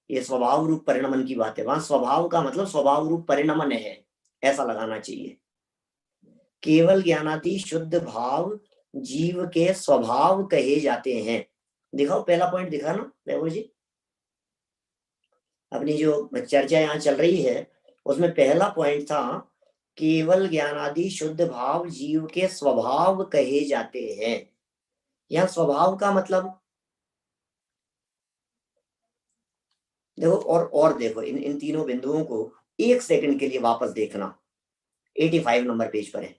ये स्वभाव रूप परिणमन की बात है। वहां स्वभाव का मतलब स्वभाव रूप परिणमन है, ऐसा लगाना चाहिए। केवल ज्ञानादि शुद्ध भाव जीव के स्वभाव कहे जाते हैं। दिखाओ पहला पॉइंट, दिखा ना वैभव जी, अपनी जो चर्चा यहाँ चल रही है उसमें पहला पॉइंट था केवल ज्ञानादि शुद्ध भाव जीव के स्वभाव कहे जाते हैं। यहाँ स्वभाव का मतलब देखो, और देखो इन तीनों बिंदुओं को 1 सेकंड के लिए वापस देखना, 85 नंबर पेज पर है।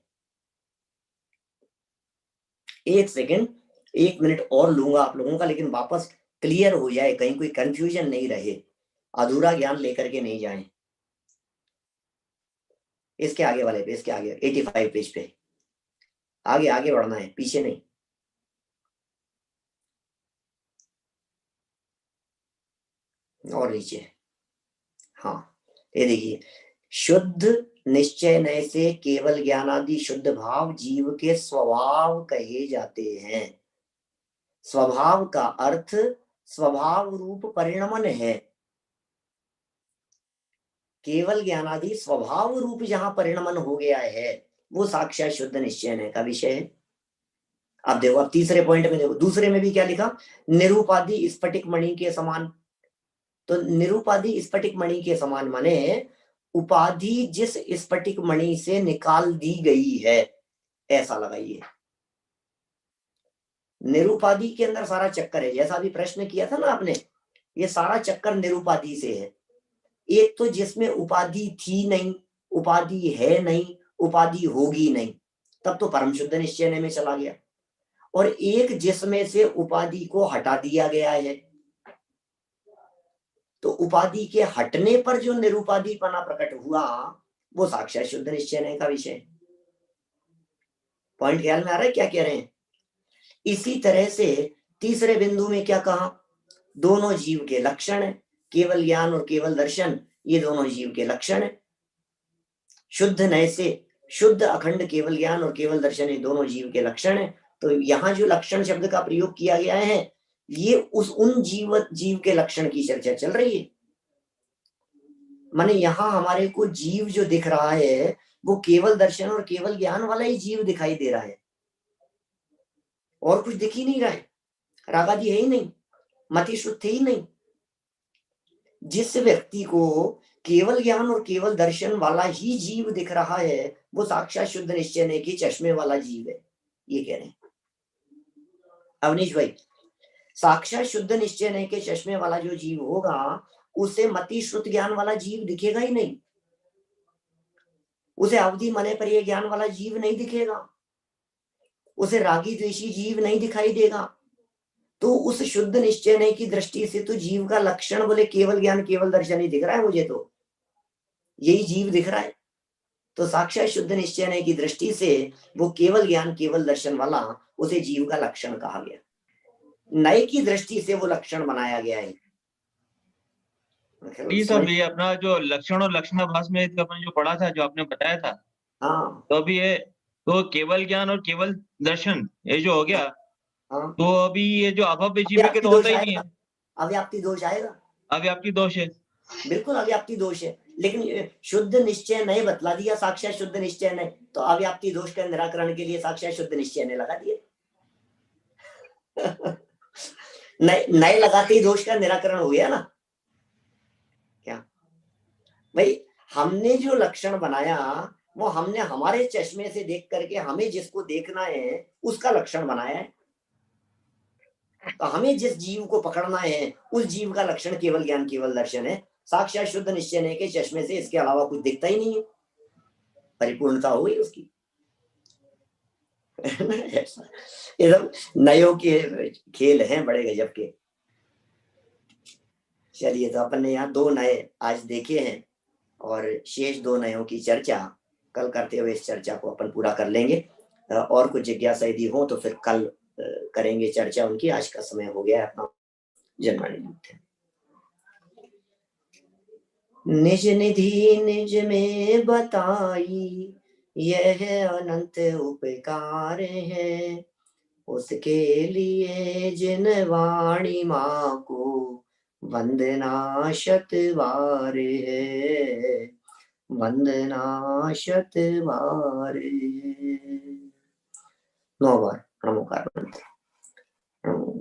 1 सेकंड, 1 मिनट और लूंगा आप लोगों का, लेकिन वापस क्लियर हो जाए, कहीं कोई कंफ्यूजन नहीं रहे, अधूरा ज्ञान लेकर के नहीं जाएं। इसके आगे वाले पे, इसके आगे 85 पेज पे आगे आगे बढ़ना है, पीछे नहीं। और नीचे, हाँ ये देखिए, शुद्ध निश्चय नय से केवल ज्ञानादि शुद्ध भाव जीव के स्वभाव कहे जाते हैं। स्वभाव का अर्थ स्वभाव रूप परिणमन है। केवल ज्ञानादि स्वभाव रूप जहां परिणमन हो गया है वो साक्षात शुद्ध निश्चय नय का विषय है। अब देखो, अब तीसरे पॉइंट में देखो, दूसरे में भी क्या लिखा, निरूपादि स्फटिक मणि के समान। तो निरूपादि स्फटिक मणि के समान माने उपाधि जिस स्फटिक मणि से निकाल दी गई है, ऐसा लगाइए। निरूपादि के अंदर सारा चक्कर है, जैसा भी प्रश्न किया था ना आपने, ये सारा चक्कर निरूपादि से है। एक तो जिसमें उपाधि थी नहीं, उपाधि है नहीं, उपाधि होगी नहीं, तब तो परम शुद्ध निश्चय में चला गया। और एक जिसमें से उपाधि को हटा दिया गया है, तो उपाधि के हटने पर जो निरूपाधिपना प्रकट हुआ वो साक्षात शुद्ध निश्चय का विषय। पॉइंट ख्याल में आ रहा है क्या कह रहे हैं? इसी तरह से तीसरे बिंदु में क्या कहा, दोनों जीव के लक्षण है, केवल ज्ञान और केवल दर्शन, ये दोनों जीव के लक्षण है। शुद्ध नय से शुद्ध अखंड केवल ज्ञान और केवल दर्शन, ये दोनों जीव के लक्षण है। तो यहाँ जो लक्षण शब्द का प्रयोग किया गया है, ये उन जीव के लक्षण की चर्चा चल रही है। माने यहाँ हमारे को जीव जो दिख रहा है वो केवल दर्शन और केवल ज्ञान वाला ही जीव दिखाई दे रहा है, और कुछ दिख ही नहीं रहा है। राग आदि है ही नहीं, मति शुद्ध ही नहीं। जिस व्यक्ति को केवल ज्ञान और केवल दर्शन वाला ही जीव दिख रहा है, वो साक्षात शुद्ध निश्चय नहीं कि चश्मे वाला जीव है, ये कह रहे हैं अवनीश भाई। साक्षात शुद्ध निश्चय नहीं के चश्मे वाला जो जीव होगा, उसे मति श्रुत ज्ञान वाला जीव दिखेगा ही नहीं, उसे अवधि मने पर ये ज्ञान वाला जीव नहीं दिखेगा, उसे रागी द्वेषी जीव नहीं दिखाई देगा। तो उस शुद्ध निश्चय नहीं की दृष्टि से तो जीव का लक्षण बोले केवल ज्ञान केवल दर्शन ही दिख रहा है, मुझे तो यही जीव दिख रहा है। तो साक्षात शुद्ध निश्चय नहीं की दृष्टि से वो केवल ज्ञान केवल दर्शन वाला उसे जीव का लक्षण कहा गया, नए की दृष्टि से वो लक्षण बनाया गया है। जी साहब, ये अपना जो लक्षण और लक्षणाभास में अपन जो पढ़ा था, जो आपने बताया था, हाँ तो अभी ये तो केवल ज्ञान और केवल दर्शन ये जो हो गया, हाँ, तो अभी ये जो अभाव जीव के अव्याप्ति तो दोष होता ही नहीं आएगा, है, अव्याप्ति दोष आएगा, अव्याप्ति दोष है। बिल्कुल अव्याप्ति दोष है। लेकिन शुद्ध निश्चय नहीं बतला दिया, साक्षात शुद्ध निश्चय नहीं, तो अव्याप्ति दोष के निराकरण के लिए साक्षात शुद्ध निश्चय ने लगा दिया। नए लगाते ही दोष का निराकरण हो गया ना। क्या भाई, हमने जो लक्षण बनाया वो हमने हमारे चश्मे से देख करके हमें जिसको देखना है उसका लक्षण बनाया है। तो हमें जिस जीव को पकड़ना है उस जीव का लक्षण केवल ज्ञान केवल दर्शन है, साक्षात शुद्ध निश्चय नहीं के चश्मे से इसके अलावा कुछ दिखता ही नहीं है, परिपूर्णता हो गई उसकी। ये सब नयों के खेल हैं बड़े गजब के। चलिए, तो अपन ने यहाँ 2 नए आज देखे हैं और शेष 2 नयों की चर्चा कल करते हुए इस चर्चा को अपन पूरा कर लेंगे। और कुछ जिज्ञासा यदि हो तो फिर कल करेंगे चर्चा उनकी। आज का समय हो गया है अपना। जन्माष्टमी निज निधि निज में बताई, यह अनंत उपकार है, उसके लिए जिन वाणी माँ को वंदना शत बार है, वंदना शत बार है। 9 बार नमोकार मंत्र। नमो